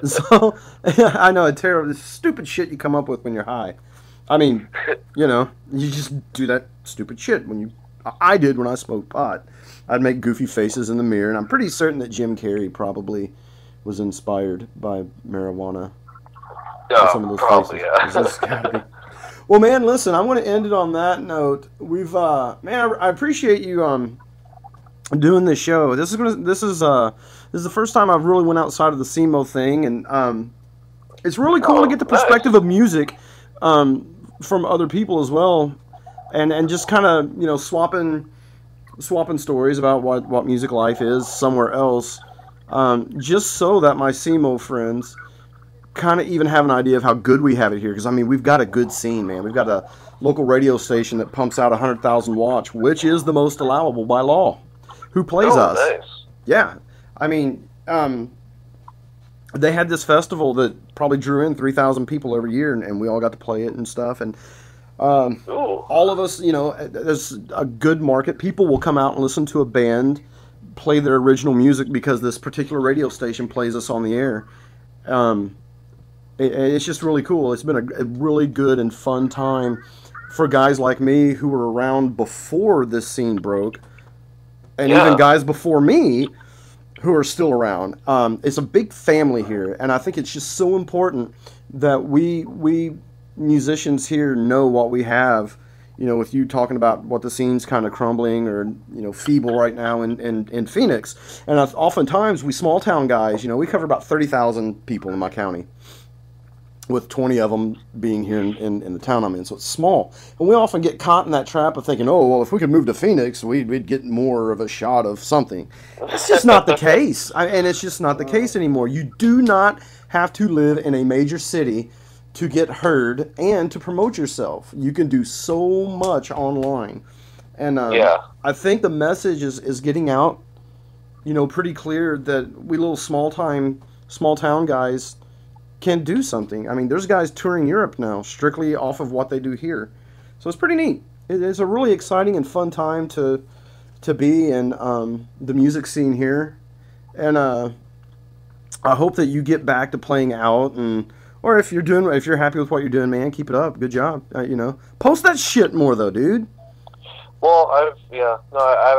[SPEAKER 1] So, I know, a terrible, stupid shit you come up with when you're high. I mean, you just do that stupid shit I did when I smoked pot. I'd make goofy faces in the mirror, and I'm pretty certain that Jim Carrey probably was inspired by marijuana. Some of those
[SPEAKER 2] probably,
[SPEAKER 1] faces. Yeah. Well, man, listen, I want to end it on that note. We've, man, I appreciate you doing this show. This is the first time I've really went outside of the SEMO thing, and it's really cool to get the perspective of music from other people as well, and just kind of, you know, swapping stories about what music life is somewhere else, just so that my SEMO friends kind of even have an idea of how good we have it here. Because I mean, we've got a good scene, man. We've got a local radio station that pumps out 100,000 watts, which is the most allowable by law. Who plays us?
[SPEAKER 2] Nice.
[SPEAKER 1] Yeah, I mean, they had this festival that probably drew in 3,000 people every year, and we all got to play it and stuff. And all of us, you know, there's a good market. People will come out and listen to a band play their original music because this particular radio station plays us on the air. It's just really cool. It's been a really good and fun time for guys like me who were around before this scene broke, and even guys before me who are still around. It's a big family here, and I think it's just so important that we musicians here know what we have. You know, with you talking about what the scene's kind of crumbling or, you know, feeble right now in Phoenix. And oftentimes we small town guys, you know, we cover about 30,000 people in my county, with 20 of them being here in the town I'm in, so it's small. And we often get caught in that trap of thinking, oh, well, if we could move to Phoenix, we'd get more of a shot of something. It's just not the case, and it's just not the case anymore. You do not have to live in a major city to get heard and to promote yourself. You can do so much online. And I think the message is getting out, you know, pretty clear that we little small town guys can do something. I mean, there's guys touring Europe now strictly off of what they do here, so it's pretty neat. It's a really exciting and fun time to be in the music scene here, and I hope that you get back to playing out, or if you're happy with what you're doing, man, keep it up. Good job. You know, post that shit more though, dude.
[SPEAKER 2] Well, I've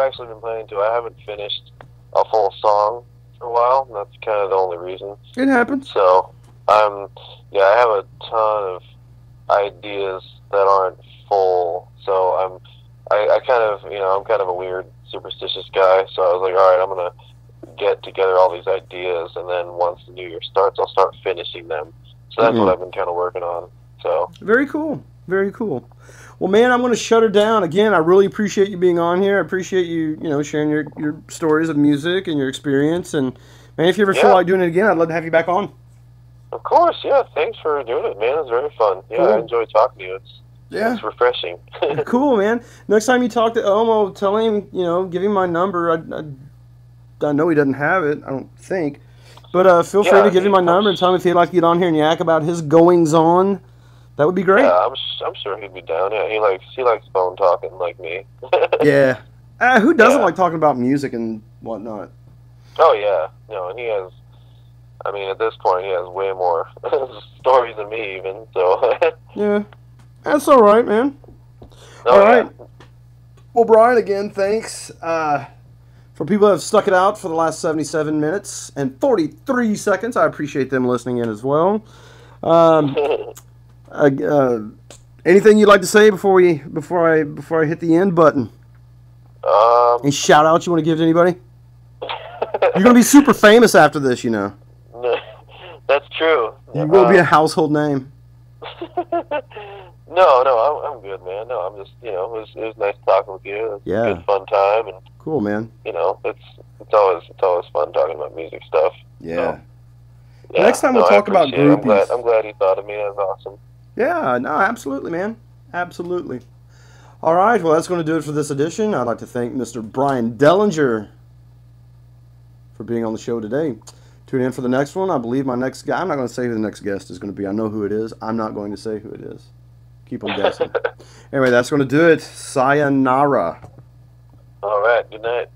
[SPEAKER 2] actually been planning to. I haven't finished a full song for a while, and that's kind of the only reason.
[SPEAKER 1] It happens.
[SPEAKER 2] So. I have a ton of ideas that aren't full, so I'm kind of a weird superstitious guy, so I was like, alright, I'm gonna get together all these ideas, and then once the new year starts, I'll start finishing them. So that's what I've been kind of working on. So
[SPEAKER 1] very cool. Well, man, I'm going to shut her down. Again, I really appreciate you being on here. I appreciate you, you know, sharing your stories of music and your experience, and man, if you ever feel like doing it again, I'd love to have you back on.
[SPEAKER 2] Of course, yeah. Thanks for doing it, man. It's very fun. Yeah, cool. I enjoy talking to you. It's refreshing.
[SPEAKER 1] Cool, man. Next time you talk to Elmo, tell him, you know, give him my number. I know he doesn't have it, I don't think. But feel free to give him my number and tell him if he'd like to get on here and yak about his goings-on. That would be great.
[SPEAKER 2] Yeah, I'm sure he'd be down. Yeah, he likes phone talking like me.
[SPEAKER 1] Yeah. Who doesn't like talking about music and whatnot?
[SPEAKER 2] Oh, yeah. No, and he has... I mean, at this point, he has way more stories than me, even, so...
[SPEAKER 1] Yeah. That's all right, man. All right. Well, Brian, again, thanks. For people that have stuck it out for the last 77 minutes and 43 seconds, I appreciate them listening in as well. Anything you'd like to say before I hit the end button? Any shout-outs you want to give to anybody? You're going to be super famous after this, you know.
[SPEAKER 2] That's true.
[SPEAKER 1] You will be a household name.
[SPEAKER 2] No, I'm good, man. No, I'm just, you know, it was nice talking with you. It was a good, fun time, and
[SPEAKER 1] cool, man.
[SPEAKER 2] You know, it's always fun talking about music stuff.
[SPEAKER 1] Yeah. So, Next time we'll talk about groupies.
[SPEAKER 2] I'm glad you thought of me. That's awesome.
[SPEAKER 1] Yeah, no, absolutely, man. Absolutely. All right, well, that's going to do it for this edition. I'd like to thank Mr. Brian Dellinger for being on the show today. Tune in for the next one. I believe my next guy, I'm not going to say who the next guest is going to be. I know who it is. I'm not going to say who it is. Keep them guessing. Anyway, that's going to do it. Sayonara.
[SPEAKER 2] All right. Good night.